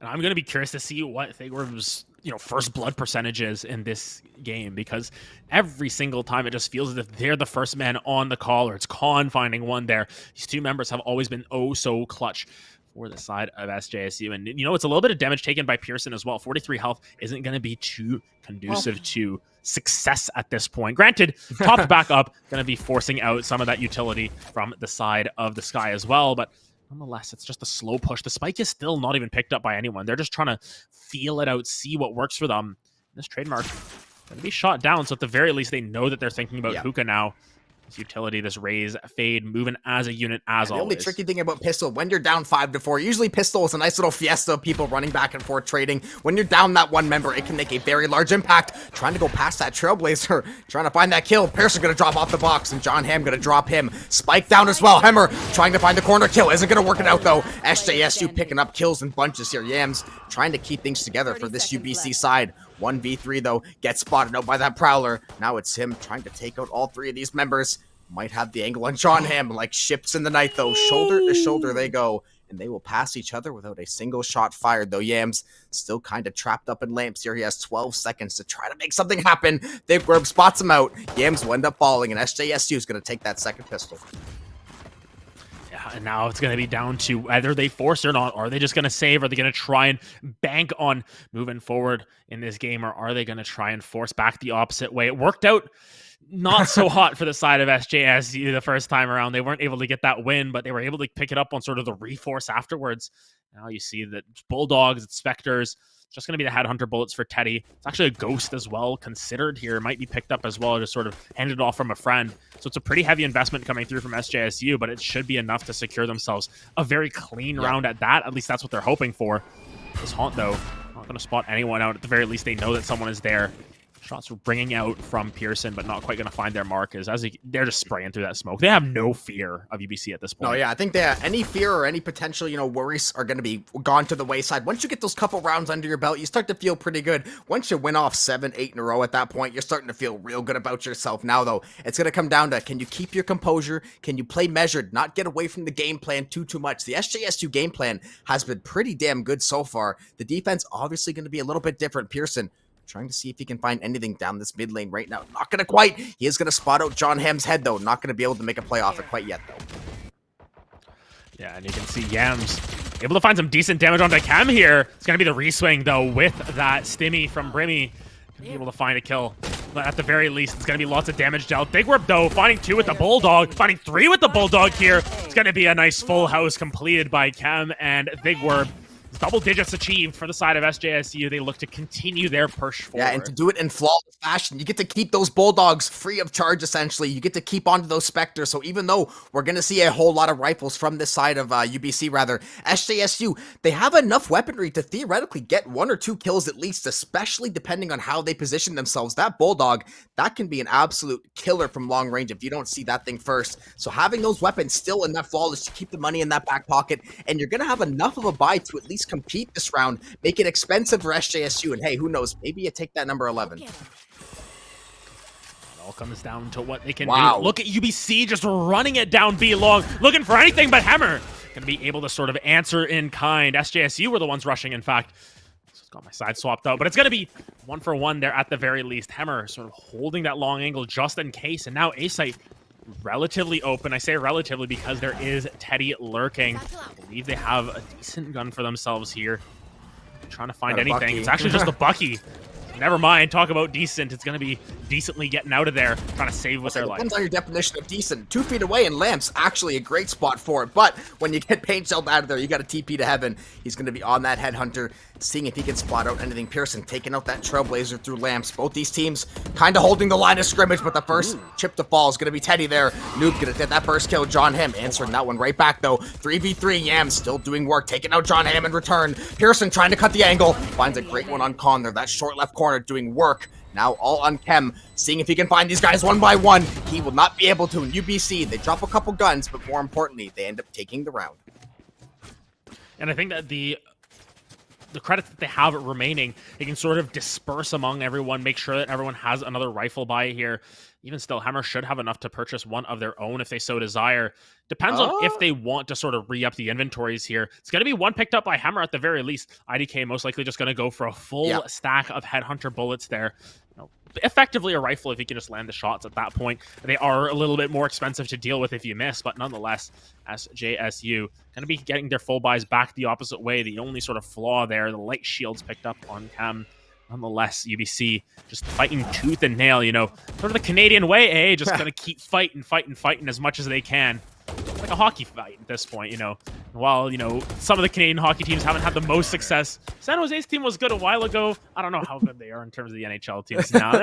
And I'm going to be curious to see what Thigworm's first blood percentage is in this game, because every single time it just feels as if they're the first man on the call, or it's Khan finding one there. These 2 members have always been oh so clutch for the side of SJSU. And, it's a little bit of damage taken by Pearson as well. 43 health isn't going to be too conducive to success at this point. Granted, topped back up, going to be forcing out some of that utility from the side of the Sky as well, but nonetheless, it's just a slow push. The spike is still not even picked up by anyone. They're just trying to feel it out, see what works for them. This trademark going to be shot down, so at the very least, they know that they're thinking about Hookah now. This utility, this raise, fade, moving as a unit as always. The only tricky thing about pistol, when you're down 5-4, usually pistol is a nice little fiesta of people running back and forth trading. When you're down that 1 member, it can make a very large impact. Trying to go past that Trailblazer, trying to find that kill. Pearson going to drop off the box, and John Hamm going to drop him. Spike down as well. Hemmer trying to find the corner kill. Isn't going to work it out, though. SJSU picking up kills in bunches here. Yams trying to keep things together for this UBC side. 1v3 though, gets spotted out by that Prowler. Now it's him trying to take out all 3 of these members. Might have the angle on John Hamm, like ships in the night though. Shoulder to shoulder they go, and they will pass each other without a single shot fired though. Yams still kind of trapped up in lamps here. He has 12 seconds to try to make something happen. Thigwerb spots him out. Yams will end up falling, and SJSU is going to take that second pistol. Yeah, and now it's going to be down to whether they force it or not. Are they just going to save? Are they going to try and bank on moving forward in this game, or are they going to try and force back the opposite way? It worked out not so hot for the side of SJSU the first time around. They weren't able to get that win, but they were able to pick it up on sort of the reforce afterwards. Now you see that Bulldogs, it's Spectres, just going to be the Headhunter bullets for Teddy. It's actually a Ghost as well considered here. It might be picked up as well, just sort of handed off from a friend. So it's a pretty heavy investment coming through from SJSU, but it should be enough to secure themselves a very clean round at that. At least that's what they're hoping for. This Haunt, though, not going to spot anyone out. At the very least, they know that someone is there. Shots were bringing out from Pearson, but not quite going to find their mark. They're just spraying through that smoke. They have no fear of UBC at this point. No, yeah, I think that any fear or any potential, worries are going to be gone to the wayside. Once you get those couple rounds under your belt, you start to feel pretty good. Once you win off 7, 8 in a row at that point, you're starting to feel real good about yourself. Now, though, it's going to come down to, can you keep your composure? Can you play measured, not get away from the game plan too much? The SJSU game plan has been pretty damn good so far. The defense obviously going to be a little bit different. Pearson trying to see if he can find anything down this mid lane right now. Not going to quite. He is going to spot out John Hamm's head, though. Not going to be able to make a play off it quite yet, though. Yeah, and you can see Yams able to find some decent damage onto Chem here. It's going to be the reswing, though, with that Stimmy from Brimmy. Going to be able to find a kill. But at the very least, it's going to be lots of damage dealt. Thigwerb, though, finding 2 with the Bulldog. Finding 3 with the Bulldog here. It's going to be a nice full house completed by Chem and Thigwerb. Double digits achieved for the side of SJSU. They look to continue their push forward. Yeah, and to do it in flawless fashion, you get to keep those Bulldogs free of charge, essentially. You get to keep onto those Spectres. So even though we're going to see a whole lot of rifles from this side of UBC, SJSU, they have enough weaponry to theoretically get 1 or 2 kills at least, especially depending on how they position themselves. That Bulldog, that can be an absolute killer from long range if you don't see that thing first. So having those weapons still in that flawless to keep the money in that back pocket, and you're going to have enough of a buy to at least compete this round, make it expensive for SJSU, and hey, who knows, maybe you take that number 11. It all comes down to what they can Wow. do. Look at UBC just running it down B long, looking for anything but Hammer. Gonna be able to sort of answer in kind. SJSU were the ones rushing, in fact. Just got my side swapped out, but it's gonna be 1 for 1 there at the very least. Hammer sort of holding that long angle just in case, and now A-Site relatively open. I say relatively because there is Teddy lurking. I believe they have a decent gun for themselves here. Trying to find anything. Bucky. It's actually just a Bucky. Never mind. Talk about decent. It's going to be decently getting out of there, trying to save with their life. Depends on your definition of decent. 2 feet away and Lamps, actually a great spot for it. But when you get paint shelled out of there, you got a TP to heaven. He's going to be on that Headhunter, seeing if he can spot out anything. Pearson taking out that Trailblazer through Lamps. Both these teams kind of holding the line of scrimmage, but the first chip to fall is going to be Teddy there. Noob going to get that first kill. John Hamm answering that one right back, though. 3v3, Yams still doing work, taking out John Hamm in return. Pearson trying to cut the angle. Finds a great one on Con there. That short left corner doing work. Now all on Chem, seeing if he can find these guys one by one. He will not be able to in UBC. They drop a couple guns, but more importantly, they end up taking the round. And I think that the credits that they have remaining, they can sort of disperse among everyone, make sure that everyone has another rifle buy here. Even still, Hammer should have enough to purchase one of their own if they so desire. Depends on if they want to sort of re-up the inventories here. It's going to be one picked up by Hammer at the very least. IDK most likely just going to go for a full stack of Headhunter bullets there. Effectively a rifle if you can just land the shots at that point. They are a little bit more expensive to deal with if you miss, but nonetheless, SJSU going to be getting their full buys back the opposite way. The only sort of flaw there, the light shields picked up on Chem. Nonetheless, UBC just fighting tooth and nail, sort of the Canadian way, eh? Just going to keep fighting as much as they can. Like a hockey fight at this point, While, some of the Canadian hockey teams haven't had the most success. San Jose's team was good a while ago. I don't know how good they are in terms of the NHL teams now.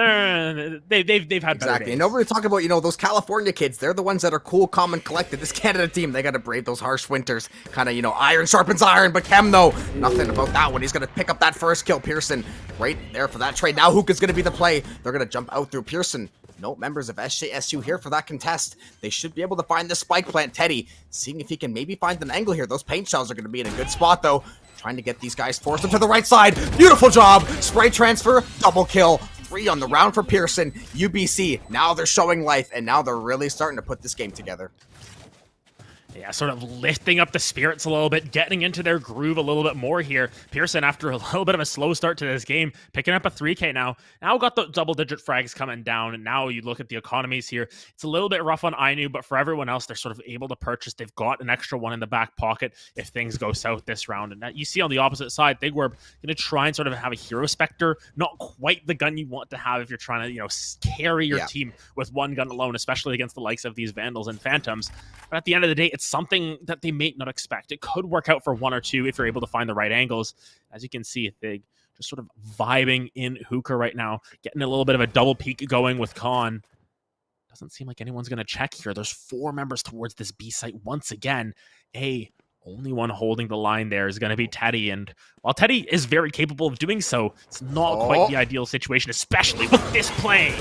They've had better days. And over to talk about, those California kids. They're the ones that are cool, calm, and collected. This Canada team, they got to brave those harsh winters. Kind of, iron sharpens iron. But Chem, though, nothing about that one. He's going to pick up that first kill. Pearson right there for that trade. Now Hook is going to be the play. They're going to jump out through Pearson. No members of SJSU here for that contest. They should be able to find the spike plant. Teddy, seeing if he can maybe find an angle here. Those paint shells are going to be in a good spot, though. trying to get these guys forced them to the right side. Beautiful job. Spray transfer, double kill. 3 on the round for Pearson. UBC, now they're showing life, and now they're really starting to put this game together. Yeah, sort of lifting up the spirits a little bit, getting into their groove a little bit more here. Pearson, after a little bit of a slow start to this game, picking up a 3K now. Now got the double-digit frags coming down, and now you look at the economies here. It's a little bit rough on Ainu, but for everyone else, they're sort of able to purchase. They've got an extra one in the back pocket if things go south this round. And you see on the opposite side, Big Werb going to try and sort of have a Hero Spectre. Not quite the gun you want to have if you're trying to, carry your team with one gun alone, especially against the likes of these Vandals and Phantoms. But at the end of the day, it's something that they may not expect. It could work out for 1 or 2 if you're able to find the right angles. As you can see, Thig just sort of vibing in hookah right now, getting a little bit of a double peek going with Khan. Doesn't seem like anyone's going to check here. There's 4 members towards this B site once again. Only one holding the line there is going to be Teddy. And while Teddy is very capable of doing so, it's not quite the ideal situation, especially with this play.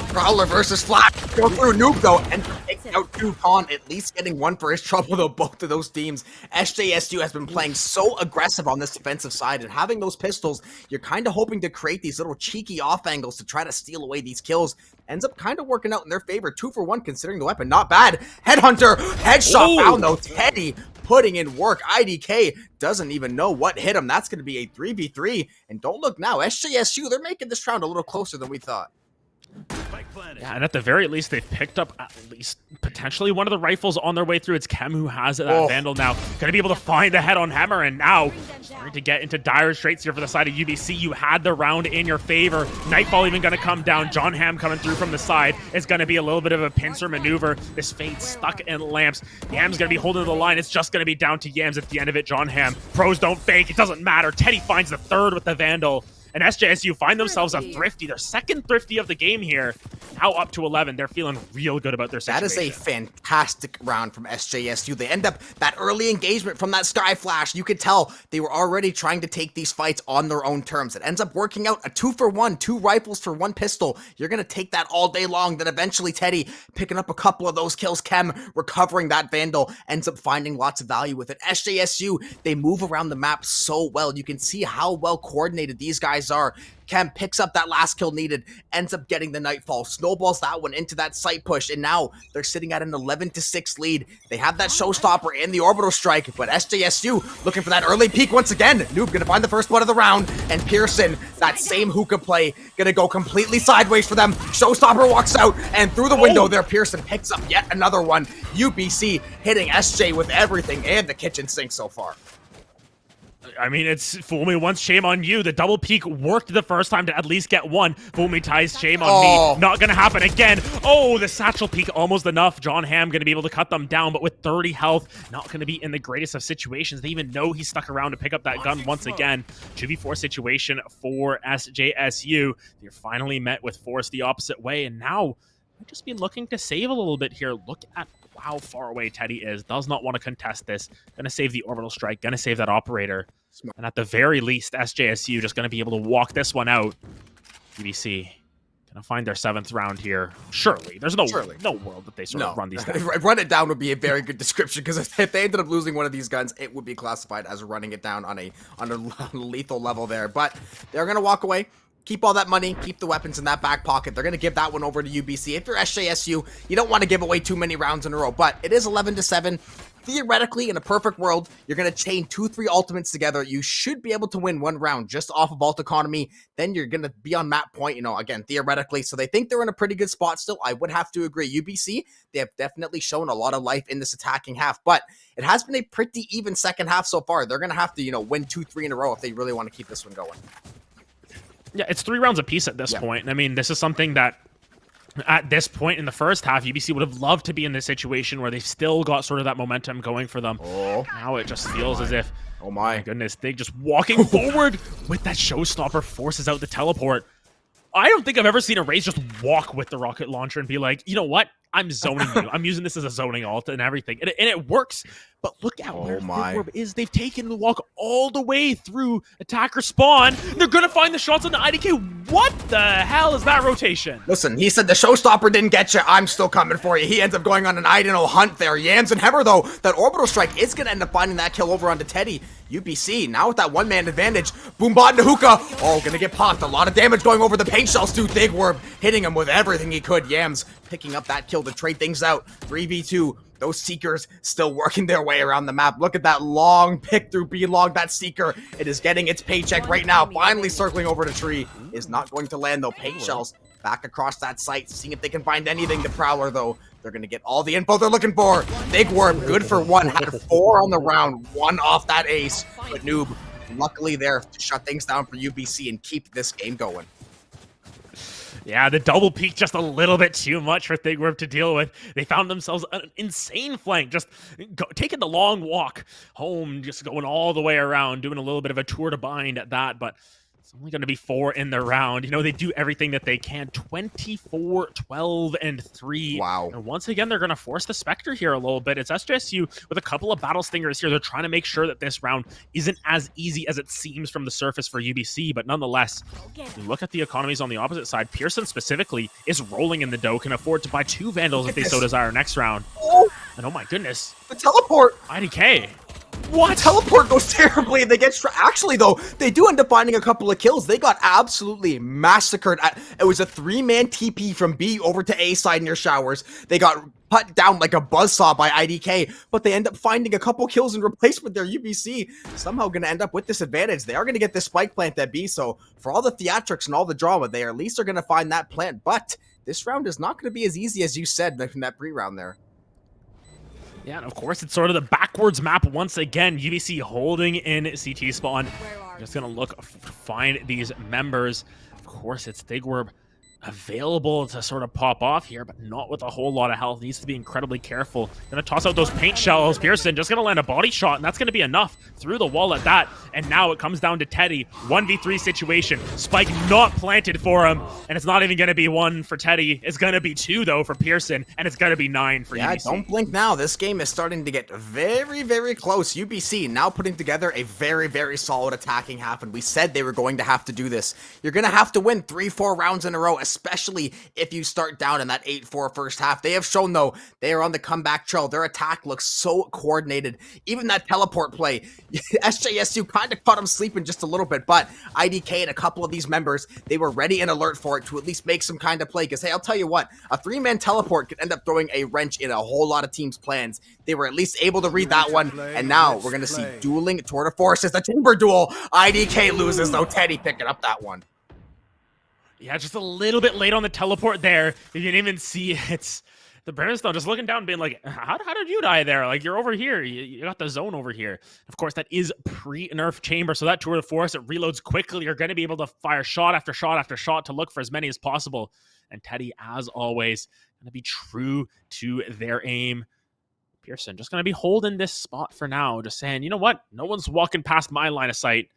Prowler versus Flash. Go through Noob, though, and take out Khan, at least getting 1 for his trouble, though, both of those teams. SJSU has been playing so aggressive on this defensive side, and having those pistols, you're kind of hoping to create these little cheeky off angles to try to steal away these kills. Ends up kind of working out in their favor. 2 for 1, considering the weapon. Not bad. Headhunter, headshot found, though. Teddy putting in work. IDK doesn't even know what hit him. That's going to be a 3v3. And don't look now, SJSU, they're making this round a little closer than we thought. Yeah, and at the very least, they've picked up at least potentially one of the rifles on their way through. It's Kem who has that Vandal now. Going to be able to find the head on Hammer, and now starting to get into dire straits here for the side of UBC. You had the round in your favor. Nightfall even going to come down. John Ham coming through from the side. It's going to be a little bit of a pincer maneuver. This Fade stuck in lamps. Yam's going to be holding the line. It's just going to be down to Yams at the end of it. John Ham. Pros don't fake. It doesn't matter. Teddy finds the 3rd with the Vandal. And SJSU find themselves a thrifty, their 2nd thrifty of the game here. Now up to 11. They're feeling real good about their situation. That is a fantastic round from SJSU. They end up that early engagement from that Sky Flash. You could tell they were already trying to take these fights on their own terms. It ends up working out a 2 for 1, 2 rifles for 1 pistol. You're going to take that all day long. Then eventually Teddy picking up a couple of those kills. Kem recovering that Vandal, ends up finding lots of value with it. SJSU, they move around the map so well. You can see how well coordinated these guys are. Kem picks up that last kill needed, ends up getting the Nightfall, snowballs that one into that site push, and now they're sitting at an 11-6 lead. They have that showstopper in the orbital strike, but SJSU looking for that early peak once again. Noob gonna find the first blood of the round, and Pearson, that same hookah play, gonna go completely sideways for them. Showstopper walks out, and through the window there, Pearson picks up yet another one. UBC hitting SJ with everything and the kitchen sink so far. I mean, it's fool me once, shame on you. The double peek worked the first time to at least get 1. Fool me ties, shame on me. Not gonna happen again. Oh, the satchel peek almost enough. John Ham gonna be able to cut them down, but with 30 health, not gonna be in the greatest of situations. They even know he stuck around to pick up that gun once again. 2v4 situation for SJSU. They're finally met with force the opposite way, and now they've just been looking to save a little bit here. Look at how far away Teddy is. Does not want to contest this. Gonna save the orbital strike. Gonna save that operator. And at the very least, SJSU just gonna be able to walk this one out. UBC gonna find their 7th round here. Surely. There's no world that they sort of run these down. Run it down would be a very good description, because if they ended up losing one of these guns, it would be classified as running it down on a lethal level there. But they're gonna walk away. Keep all that money, keep the weapons in that back pocket. They're going to give that one over to UBC. If you're SJSU, you don't want to give away too many rounds in a row, but it is 11-7. Theoretically, in a perfect world, you're going to chain 2-3 ultimates together. You should be able to win 1 round just off of vault economy. Then you're going to be on map point, again, theoretically. So they think they're in a pretty good spot still. I would have to agree. UBC, they have definitely shown a lot of life in this attacking half, but it has been a pretty even second half so far. They're going to have to, win 2-3 in a row if they really want to keep this one going. Yeah, it's 3 rounds apiece at this point. I mean, this is something that at this point in the first half, UBC would have loved to be in this situation where they've still got sort of that momentum going for them. Now it just feels as if, oh my goodness, they just walking forward with that showstopper forces out the teleport. I don't think I've ever seen a Raze just walk with the rocket launcher and be like, you know what? I'm zoning you. I'm using this as a zoning alt and everything. And it works. But look at where Thigwarp is. They've taken the walk all the way through attacker spawn. They're going to find the shots on the IDK. What the hell is that rotation? Listen, he said the showstopper didn't get you. I'm still coming for you. He ends up going on an Idino hunt there. Yams and Hammer, though, that orbital strike is going to end up finding that kill over onto Teddy. UBC, now with that one-man advantage. Boombot into Hookah. Oh, gonna get popped. A lot of damage going over the paint shells to Thigwarp, hitting him with everything he could. Yams picking up that kill to trade things out. 3v2. Those Seekers still working their way around the map. Look at that long pick through B-Log. That Seeker, it is getting its paycheck right now. Finally circling over to tree. Is not going to land, though. Paint shells back across that site, seeing if they can find anything. The Prowler, though, they're going to get all the info they're looking for. Thigwarp, good for one. Had 4 on the round. 1 off that ace. But Noob, luckily there to shut things down for UBC and keep this game going. Yeah, the double peak just a little bit too much for Thigwarp to deal with. They found themselves an insane flank, just taking the long walk home, just going all the way around, doing a little bit of a tour to bind at that, but it's only going to be 4 in the round. You know, they do everything that they can. 24, 12, and 3. Wow. And once again, they're going to force the Spectre here a little bit. It's SJSU with a couple of Battle Stingers here. They're trying to make sure that this round isn't as easy as it seems from the surface for UBC, but nonetheless, you look at the economies on the opposite side. Pearson specifically is rolling in the dough, can afford to buy 2 Vandals if they so desire next round. Oh. And oh my goodness. The teleport. IDK. What? The teleport goes terribly. They get actually, though, they do end up finding a couple of kills. They got absolutely massacred. It was a 3-man TP from B over to A side near showers. They got put down like a buzzsaw by IDK, but they end up finding a couple kills in replacement there. UBC somehow going to end up with this advantage. They are going to get this spike plant at B, so for all the theatrics and all the drama, they at least are going to find that plant, but this round is not going to be as easy as you said in that pre-round there. Yeah, and of course, it's sort of the backwards map once again. UBC holding in CT spawn. Just going to look, find these members. Of course, it's Thigwarp available to sort of pop off here, but not with a whole lot of health. Needs to be incredibly careful. Gonna toss out those paint shells. Pearson just gonna land a body shot, and that's gonna be enough through the wall at that. And now it comes down to Teddy. 1v3 situation. Spike not planted for him, and it's not even gonna be 1 for Teddy. It's gonna be 2 though for Pearson, and it's gonna be 9 for UBC. Don't blink now. This game is starting to get very, very close. UBC now putting together a very, very solid attacking half, and we said they were going to have to do this. You're gonna have to win 3-4 rounds in a row, especially if you start down in that 8-4 first half. They have shown, though, they are on the comeback trail. Their attack looks so coordinated. Even that teleport play, SJSU kind of caught them sleeping just a little bit, but IDK and a couple of these members, they were ready and alert for it to at least make some kind of play, because, hey, I'll tell you what, a 3-man teleport could end up throwing a wrench in a whole lot of teams' plans. They were at least able to read that one, and now we're going to see dueling tour de force as the Timber duel. IDK loses, though. Teddy picking up that one. Yeah, just a little bit late on the teleport there. You didn't even see it's the Brimstone just looking down being like, how did you die there? Like, you're over here. You got the zone over here. Of course, that is pre-nerf chamber, so that tour de force, it reloads quickly. You're going to be able to fire shot after shot after shot to look for as many as possible. And Teddy, as always, going to be true to their aim. Pearson just going to be holding this spot for now, just saying, you know what? No one's walking past my line of sight.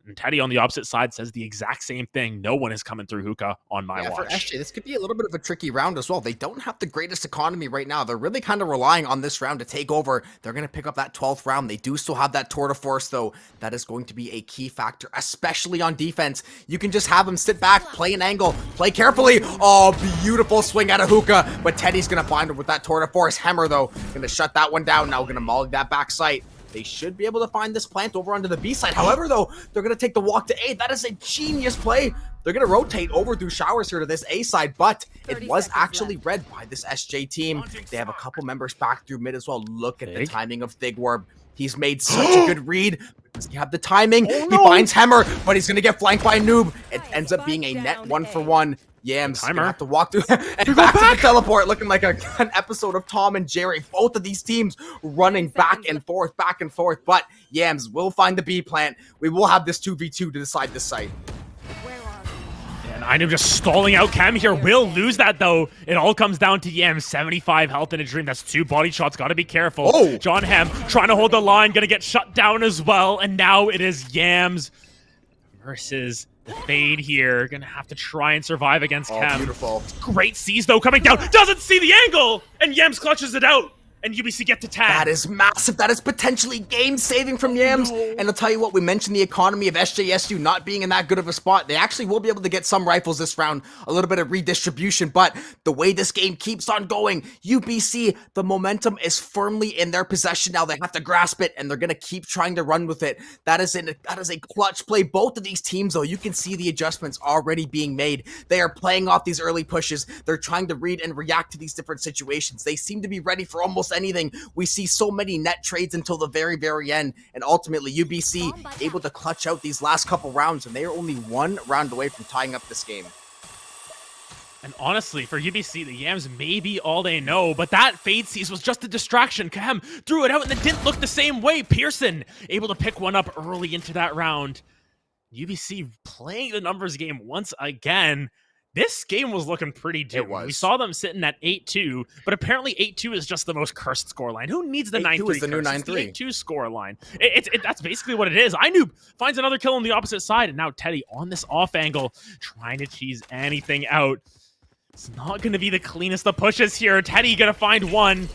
And Teddy on the opposite side says the exact same thing. No one is coming through Hookah on my watch. For SJ, this could be a little bit of a tricky round as well. They don't have the greatest economy right now. They're really kind of relying on this round to take over. They're going to pick up that 12th round. They do still have that tour de force, though. That is going to be a key factor, especially on defense. You can just have them sit back, play an angle, play carefully. Oh, beautiful swing out of Hookah. But Teddy's going to find him with that tour de force. Hammer, though, going to shut that one down. Now going to molly that back sight. They should be able to find this plant over onto the B side. However, though, they're going to take the walk to A. That is a genius play. They're going to rotate over through showers here to this A side, but it was actually read by this SJ team. They have a couple members back through mid as well. Look at the timing of Thigwarp. He's made such a good read. Does he have the timing? He finds Hammer, but he's going to get flanked by Noob. It ends up being a net 1-for-1. Yams gonna have to walk through and back to the teleport, looking like an episode of Tom and Jerry. Both of these teams running back and forth, but Yams will find the B plant. We will have this 2v2 to decide this site. And I'm just stalling out Chem here. Will lose that, though. It all comes down to Yams. 75 health in a dream. That's 2 body shots. Got to be careful. Oh. John Hem trying to hold the line. Going to get shut down as well. And now it is Yams versus The fade here, gonna have to try and survive against Chem. Beautiful. Great C's though coming down, doesn't see the angle, and Yams clutches it out, and UBC get to tag. That is massive. That is potentially game-saving from Yams. No. And I'll tell you what, we mentioned the economy of SJSU not being in that good of a spot. They actually will be able to get some rifles this round, a little bit of redistribution, but the way this game keeps on going, UBC, the momentum is firmly in their possession now. They have to grasp it, and they're going to keep trying to run with it. That is a clutch play. Both of these teams, though, you can see the adjustments already being made. They are playing off these early pushes. They're trying to read and react to these different situations. They seem to be ready for almost anything. We see so many net trades until the very, very end, and ultimately UBC able to clutch out these last couple rounds, and they are only one round away from tying up this game. And honestly, for UBC, the Yams may be all they know, but that fade seize was just a distraction. Chem threw it out, and it didn't look the same way. Pearson able to pick one up early into that round. UBC playing the numbers game once again. This game was looking pretty doomed. We saw them sitting at 8-2, but apparently 8-2 is just the most cursed scoreline. Who needs the 9-3 is the new 9-3. 8-2 scoreline. That's basically what it is. Inoob finds another kill on the opposite side, and now Teddy on this off angle, trying to cheese anything out. It's not going to be the cleanest of pushes here. Teddy going to find one.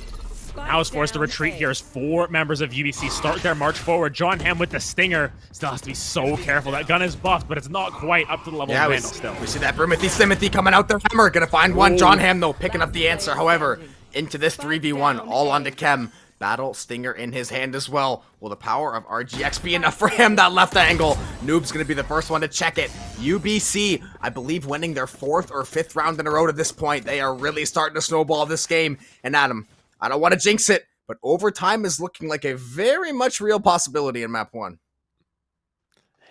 Now is forced to retreat here as 4 members of UBC start their march forward. John Hamm with the stinger. Still has to be so careful. That gun is buffed, but it's not quite up to the level of Vandal still. We see that Timothy coming out there. Hammer gonna find one. John Hamm, though, picking up the answer. However, into this 3v1, all onto Chem. Battle Stinger in his hand as well. Will the power of RGX be enough for him? That left angle. Noob's going to be the first one to check it. UBC, I believe, winning their 4th or 5th round in a row to this point. They are really starting to snowball this game. And Adam, I don't want to jinx it, but overtime is looking like a very much real possibility in map 1.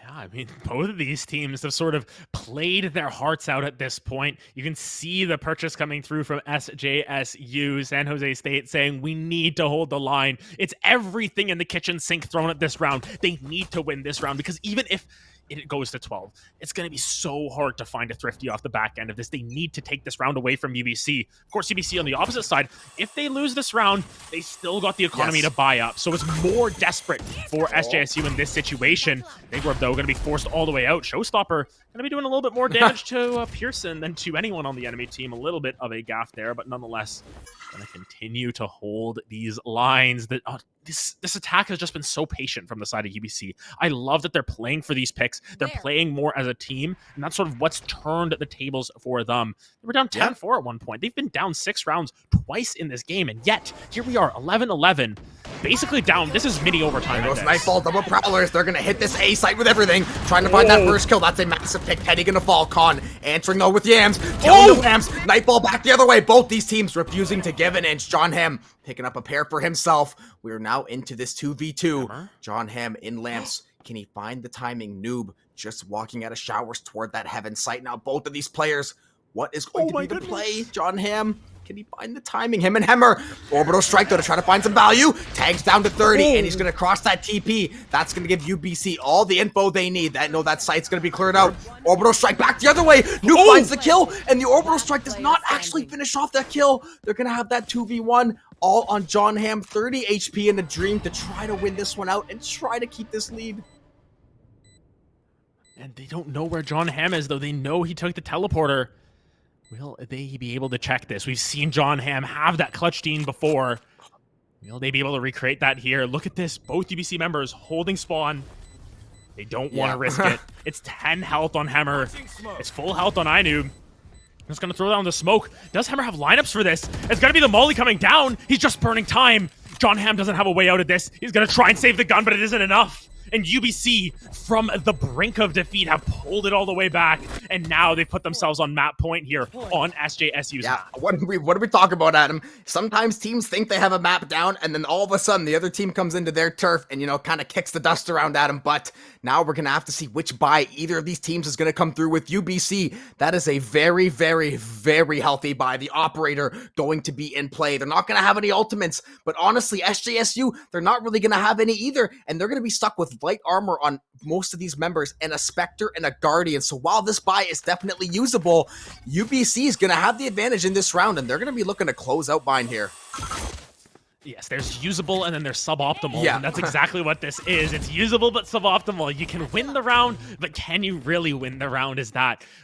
Yeah, I mean, both of these teams have sort of played their hearts out at this point. You can see the purchase coming through from SJSU, San Jose State, saying we need to hold the line. It's everything in the kitchen sink thrown at this round. They need to win this round because even if it goes to 12, it's going to be so hard to find a Thrifty off the back end of this. They need to take this round away from UBC. Of course, UBC on the opposite side, if they lose this round, they still got the economy to buy up. So it's more desperate for SJSU in this situation. They were, though, going to be forced all the way out. Showstopper going to be doing a little bit more damage to Pearson than to anyone on the enemy team. A little bit of a gaff there, but nonetheless, going to continue to hold these lines. That this attack has just been so patient from the side of UBC. I love that they're playing for these picks. They're playing more as a team, and that's sort of what's turned the tables for them. They were down 10-4 at one point. They've been down 6 rounds twice in this game, and yet here we are, 11-11, basically down. This is mini overtime. There goes Nightfall, double Prowlers. They're going to hit this A site with everything, trying to find that first kill. That's a massive pick. Teddy going to fall. Con answering though with Yams, killing the Lambs. Nightfall back the other way. Both these teams refusing to give an inch. John Hamm picking up a pair for himself. We are now into this 2v2. John Hamm in Lamps. Can he find the timing? Noob just walking out of showers toward that heaven site. Now both of these players, what is going to be the play? John Hamm, can he find the timing? Him and Hemmer. Orbital strike though to try to find some value. Tags down to 30 and he's going to cross that TP. That's going to give UBC all the info they need. That site's going to be cleared out. Orbital strike back the other way. Noob finds the kill and the orbital strike does not actually finish off that kill. They're going to have that 2v1 all on John Hamm. 30 HP in a dream to try to win this one out and try to keep this lead. And they don't know where John Hamm is, though. They know he took the teleporter. Will they be able to check this? We've seen John Hamm have that clutch Dean before. Will they be able to recreate that here? Look at this. Both UBC members holding spawn. They don't want to risk it. It's 10 health on Hemmer. It's full health on Inoob. Just going to throw down the smoke. Does Hemmer have lineups for this? It's going to be the molly coming down. He's just burning time. John Hamm doesn't have a way out of this. He's going to try and save the gun, but it isn't enough. And UBC, from the brink of defeat, have pulled it all the way back. And now they've put themselves on map point here on SJSU's map. What do we talk about, Adam? Sometimes teams think they have a map down, and then all of a sudden the other team comes into their turf and, kind of kicks the dust around Adam. But now we're going to have to see which buy either of these teams is going to come through with. UBC, that is a very, very, very healthy buy. The operator going to be in play. They're not going to have any ultimates. But honestly, SJSU, they're not really going to have any either. And they're going to be stuck with light armor on most of these members and a Spectre and a Guardian. So while this buy is definitely usable, UBC is going to have the advantage in this round, and they're going to be looking to close out Bind here. Yes, there's usable and then there's suboptimal, Yeah. and that's exactly what this is. It's usable but suboptimal. You can win the round, but can you really win the round?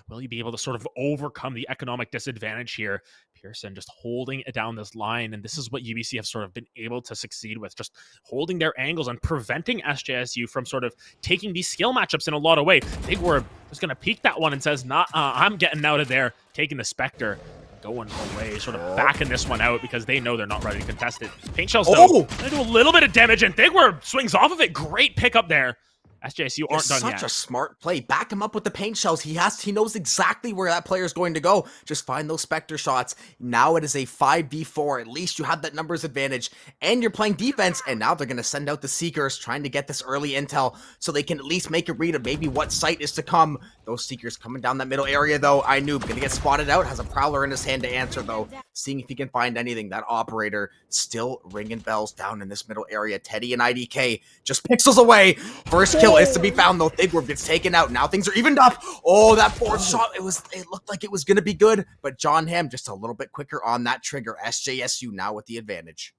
Will you be able to sort of overcome the economic disadvantage here? Pearson just holding it down this line, and this is what UBC have sort of been able to succeed with, just holding their angles and preventing SJSU from sort of taking these skill matchups in a lot of ways. Big Word is going to peek that one and says, nah, I'm getting out of there, taking the Spectre. Going away, sort of backing this one out because they know they're not ready to contest it. Paint Shells, though, gonna do a little bit of damage, and Thigward swings off of it. Great pickup there. SJSU aren't done yet. Such a smart play. Back him up with the paint shells. He knows exactly where that player is going to go. Just find those Spectre shots. Now it is a 5v4. At least you have that numbers advantage, and you're playing defense, and now they're going to send out the Seekers trying to get this early intel so they can at least make a read of maybe what site is to come. Those Seekers coming down that middle area, though. Inoob going to get spotted out. Has a Prowler in his hand to answer, though. Seeing if he can find anything. That Operator still ringing bells down in this middle area. Teddy and IDK just pixels away. First kill is to be found, though. Thigward gets taken out. Now things are evened up. Oh, that fourth shot, it looked like it was going to be good, but John Hamm just a little bit quicker on that trigger. SJSU now with the advantage.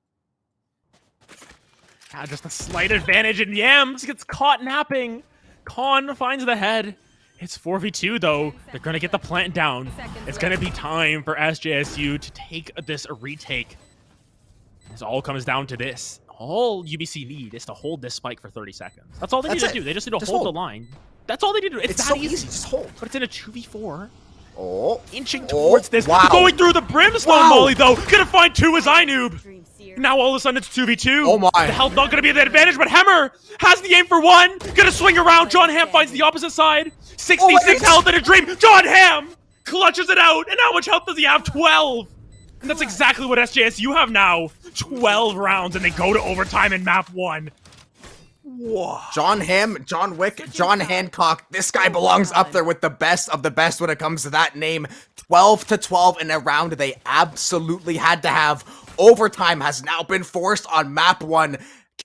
Just a slight advantage, and Yams gets caught napping. Khan finds the head. It's 4v2, though. They're going to get the plant down. It's going to be time for SJSU to take this retake. This all comes down to this. All UBC need is to hold this spike for 30 seconds. That's all they need to do. They just need to hold the line. That's all they need to do. It's that so easy. Just hold. But it's in a 2v4. Oh. Inching towards this. Wow. Going through the brimstone molly, though. Gonna find two as Inoob. Now all of a sudden it's 2v2. Oh my. The health not gonna be the advantage, but Hemmer has the aim for one. Gonna swing around. John Hamm finds the opposite side. 66 health in a dream. John Hamm clutches it out. And how much health does he have? 12. And that's exactly what SJSU have now. 12 rounds, and they go to overtime in map 1. Whoa. John Hamm, John Wick, John Hancock. This guy belongs up there with the best of the best when it comes to that name. 12-12 in a round they absolutely had to have. Overtime has now been forced on map 1.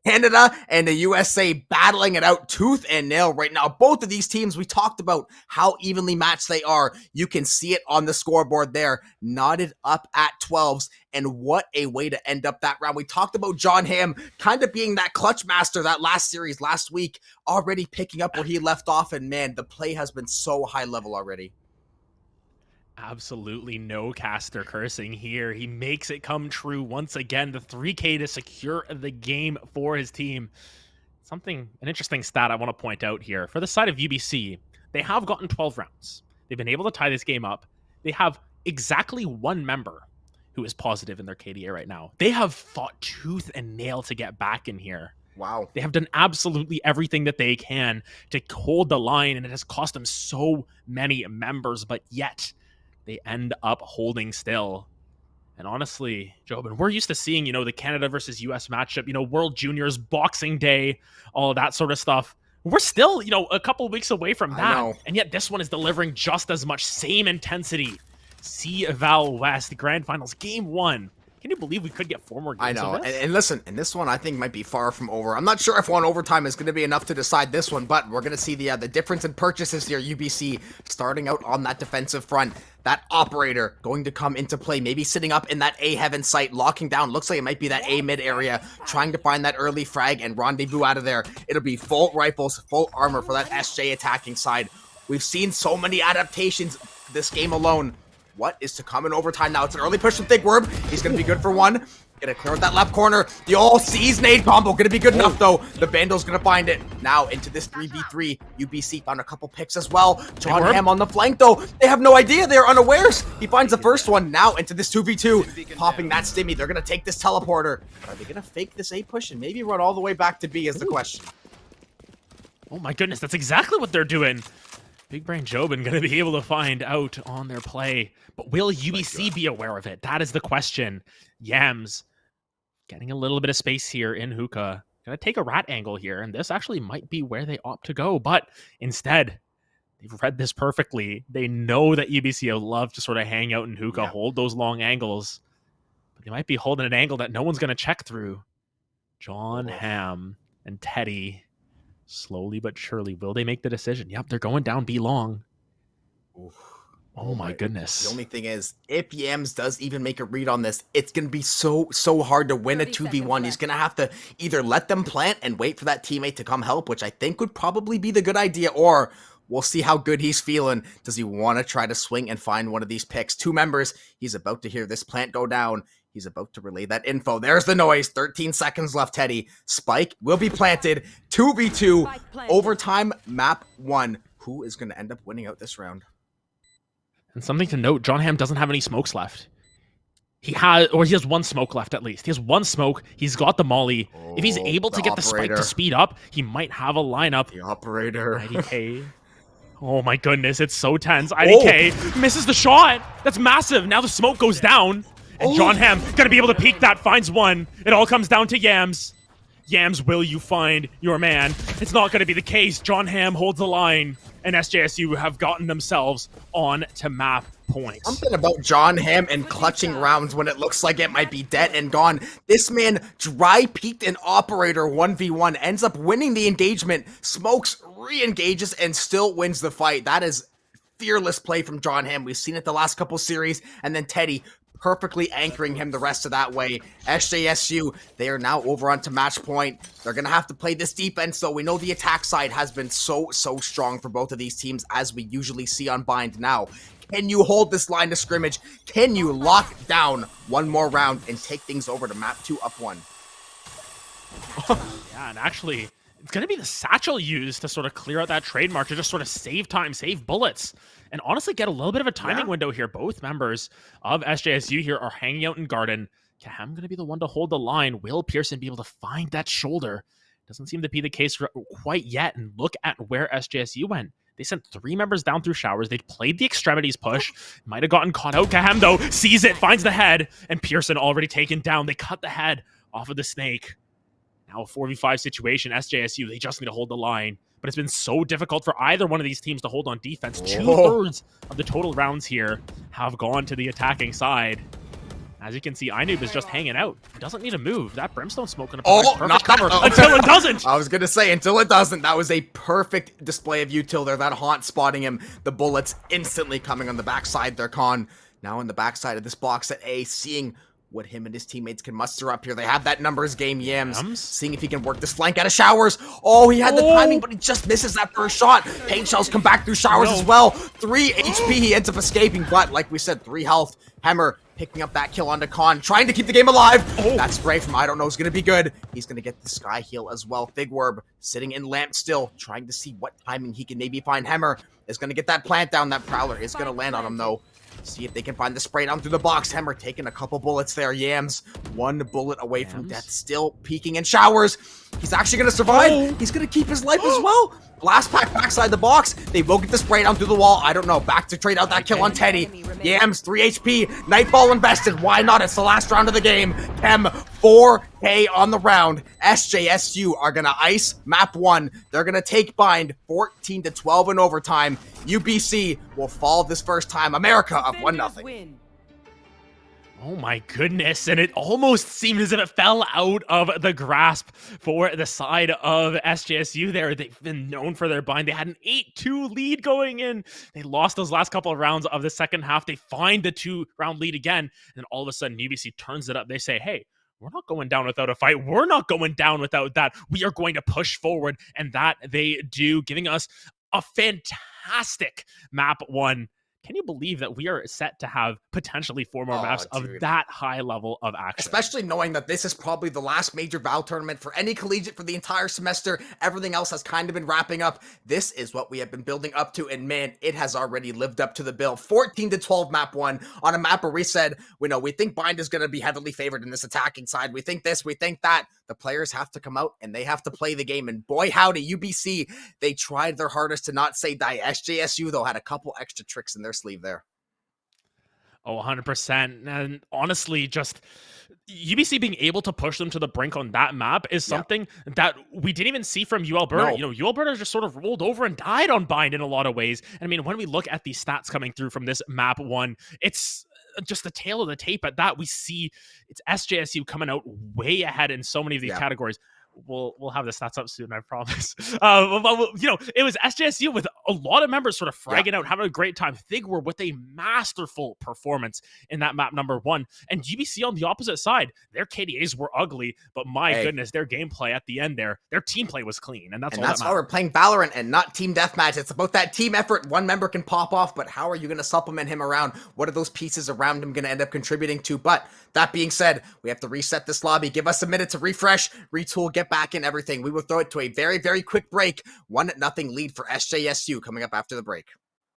Canada and the USA battling it out tooth and nail right now. Both of these teams, we talked about how evenly matched they are. You can see it on the scoreboard there, knotted up at 12s, and what a way to end up that round. We talked about John Hamm kind of being that clutch master that last series, last week, already picking up where he left off, and man, the play has been so high level already. Absolutely no caster cursing here. He makes it come true once again. The 3K to secure the game for his team. An interesting stat I want to point out here. For the side of UBC, they have gotten 12 rounds. They've been able to tie this game up. They have exactly one member who is positive in their KDA right now. They have fought tooth and nail to get back in here. Wow. They have done absolutely everything that they can to hold the line, and it has cost them so many members, but yet they end up holding still. And honestly, Jobin, we're used to seeing, the Canada versus US matchup, World Juniors, Boxing Day, all of that sort of stuff. We're still, a couple weeks away from that. And yet this one is delivering just as much, same intensity. CVAL West, the Grand Finals, Game 1. Can you believe we could get 4 more games? I know, of this? and listen, and this one I think might be far from over. I'm not sure if one overtime is going to be enough to decide this one, but we're going to see the difference in purchases here. UBC starting out on that defensive front. That Operator going to come into play, maybe sitting up in that A heaven site, locking down. Looks like it might be that A mid area, trying to find that early frag and rendezvous out of there. It'll be full rifles, full armor for that SJ attacking side. We've seen so many adaptations this game alone. What is to come in overtime now? It's an early push from Thigward. He's going to be good for one. Gonna clear out that left corner. The all sees nade combo. Gonna be good enough, though. The Vandal's gonna find it. Now into this 3v3. UBC found a couple picks as well. John Hamm on the flank, though. They have no idea. They're unawares. He finds the first one. Now into this 2v2. Popping that stimmy. They're gonna take this teleporter. Are they gonna fake this A push and maybe run all the way back to B is the question. Oh my goodness, that's exactly what they're doing. Big Brain Jobin going to be able to find out on their play. But will UBC be aware of it? That is the question. Yams getting a little bit of space here in hookah. Going to take a rat angle here, and this actually might be where they opt to go. But instead, they've read this perfectly. They know that UBC will love to sort of hang out in hookah, hold those long angles. But they might be holding an angle that no one's going to check through. John Hamm and Teddy, slowly but surely, will they make the decision? Yep, they're going down B long. Oof. Oh my The goodness. only thing is, if Yams does even make a read on this, it's going to be so hard to win a 2v1. He's going to have to either let them plant and wait for that teammate to come help, which I think would probably be the good idea, or we'll see how good he's feeling. Does he want to try to swing and find one of these picks? Two members. He's about to hear this plant go down. He's about to relay that info. There's the noise. 13 seconds left, Teddy. Spike will be planted. 2v2. Overtime, map 1. Who is going to end up winning out this round? And something to note, John Hamm doesn't have any smokes left. He has one smoke left at least. He has one smoke. He's got the molly. If he's able to get the spike to speed up, he might have a lineup. The operator. IDK. Oh my goodness, it's so tense. IDK misses the shot. That's massive. Now the smoke goes down. And John Hamm gonna be able to peek that, finds one. It all comes down to Yams. Yams, will you find your man? It's not gonna be the case. John Hamm holds the line. And SJSU have gotten themselves on to map point. Something about John Hamm and clutching rounds when it looks like it might be dead and gone. This man dry peeked an operator 1v1, ends up winning the engagement, smokes, re-engages, and still wins the fight. That is fearless play from John Hamm. We've seen it the last couple series, and then Teddy perfectly anchoring him the rest of that way. SJSU, they are now over onto match point. They're going to have to play this defense, though. We know the attack side has been so strong for both of these teams, as we usually see on Bind now. Can you hold this line of scrimmage? Can you lock down one more round and take things over to map 2 up 1? Yeah, and actually, it's going to be the satchel used to sort of clear out that trademark, to just sort of save time, save bullets, and honestly get a little bit of a timing window here. Both members of SJSU here are hanging out in Garden. Cam going to be the one to hold the line. Will Pearson be able to find that shoulder? Doesn't seem to be the case quite yet. And look at where SJSU went. They sent 3 members down through showers. They played the extremities push. Might have gotten caught out. Kaham, though, sees it, finds the head, and Pearson already taken down. They cut the head off of the snake. Now a 4v5 situation. SJSU, they just need to hold the line. But it's been so difficult for either one of these teams to hold on defense. 2/3 of the total rounds here have gone to the attacking side. As you can see, Inoob is just hanging out. He doesn't need to move. That Brimstone smoke going to provide perfect cover until it doesn't. I was going to say, until it doesn't. That was a perfect display of util there. That haunt spotting him. The bullets instantly coming on the backside. They're con. Now on the backside of this box at A, seeing what him and his teammates can muster up here. They have that numbers game. Yams seeing if he can work this flank out of showers. Oh, he had the timing, but he just misses that first shot. Paint shells come back through showers as well. 3 HP, he ends up escaping, but like we said, 3 health. Hammer picking up that kill onto Khan, trying to keep the game alive. That spray from I don't know is going to be good. He's going to get the sky heal as well. Figwerb sitting in lamp still, trying to see what timing he can maybe find. Hammer is going to get that plant down. That Prowler is going to land on him though. See if they can find the spray down through the box. Hammer taking a couple bullets there. Yams 1 bullet away from death, still peeking in showers. He's actually going to survive. He's going to keep his life as well. Blast pack backside the box. They will get the spray down through the wall. I don't know. Back to trade out that kill on Teddy. Yams 3 HP. Nightfall invested. Why not? It's the last round of the game. Chem 4K on the round. SJSU are going to ice map 1. They're going to take Bind 14-12 in overtime. UBC will fall this first time. America up 1-0. Oh my goodness, and it almost seemed as if it fell out of the grasp for the side of SJSU there. They've been known for their bind. They had an 8-2 lead going in. They lost those last couple of rounds of the second half. They find the 2-round lead again, and then all of a sudden UBC turns it up. They say, hey, we're not going down without a fight. We're not going down without that. We are going to push forward, and that they do, giving us a fantastic map 1. Can you believe that we are set to have potentially 4 more maps of that high level of action? Especially knowing that this is probably the last major VAL tournament for any collegiate for the entire semester. Everything else has kind of been wrapping up. This is what we have been building up to, and man, it has already lived up to the bill. 14-12 map 1 on a map where we said, we think Bind is going to be heavily favored in this attacking side. We think this, we think that. The players have to come out and they have to play the game. And boy, howdy, UBC, they tried their hardest to not say die. SJSU, though, had a couple extra tricks in their sleeve there. Oh, 100%. And honestly, just UBC being able to push them to the brink on that map is something that we didn't even see from UAlberta. No. UAlberta just sort of rolled over and died on Bind in a lot of ways. And I mean, when we look at these stats coming through from this map 1, it's just the tail of the tape at that. We see it's SJSU coming out way ahead in so many of these categories. we'll have the stats up soon, I promise. It was SJSU with a lot of members sort of fragging out, having a great time. Thigwere with a masterful performance in that map number 1. And UBC on the opposite side, their KDAs were ugly, but my goodness, their gameplay at the end there, their team play was clean. And that's why we're playing Valorant and not team deathmatch. It's about that team effort. One member can pop off, but how are you going to supplement him around? What are those pieces around him going to end up contributing to? But that being said, we have to reset this lobby. Give us a minute to refresh, retool, get back in everything. We will throw it to a very, very quick break. 1-0 lead for SJSU coming up after the break.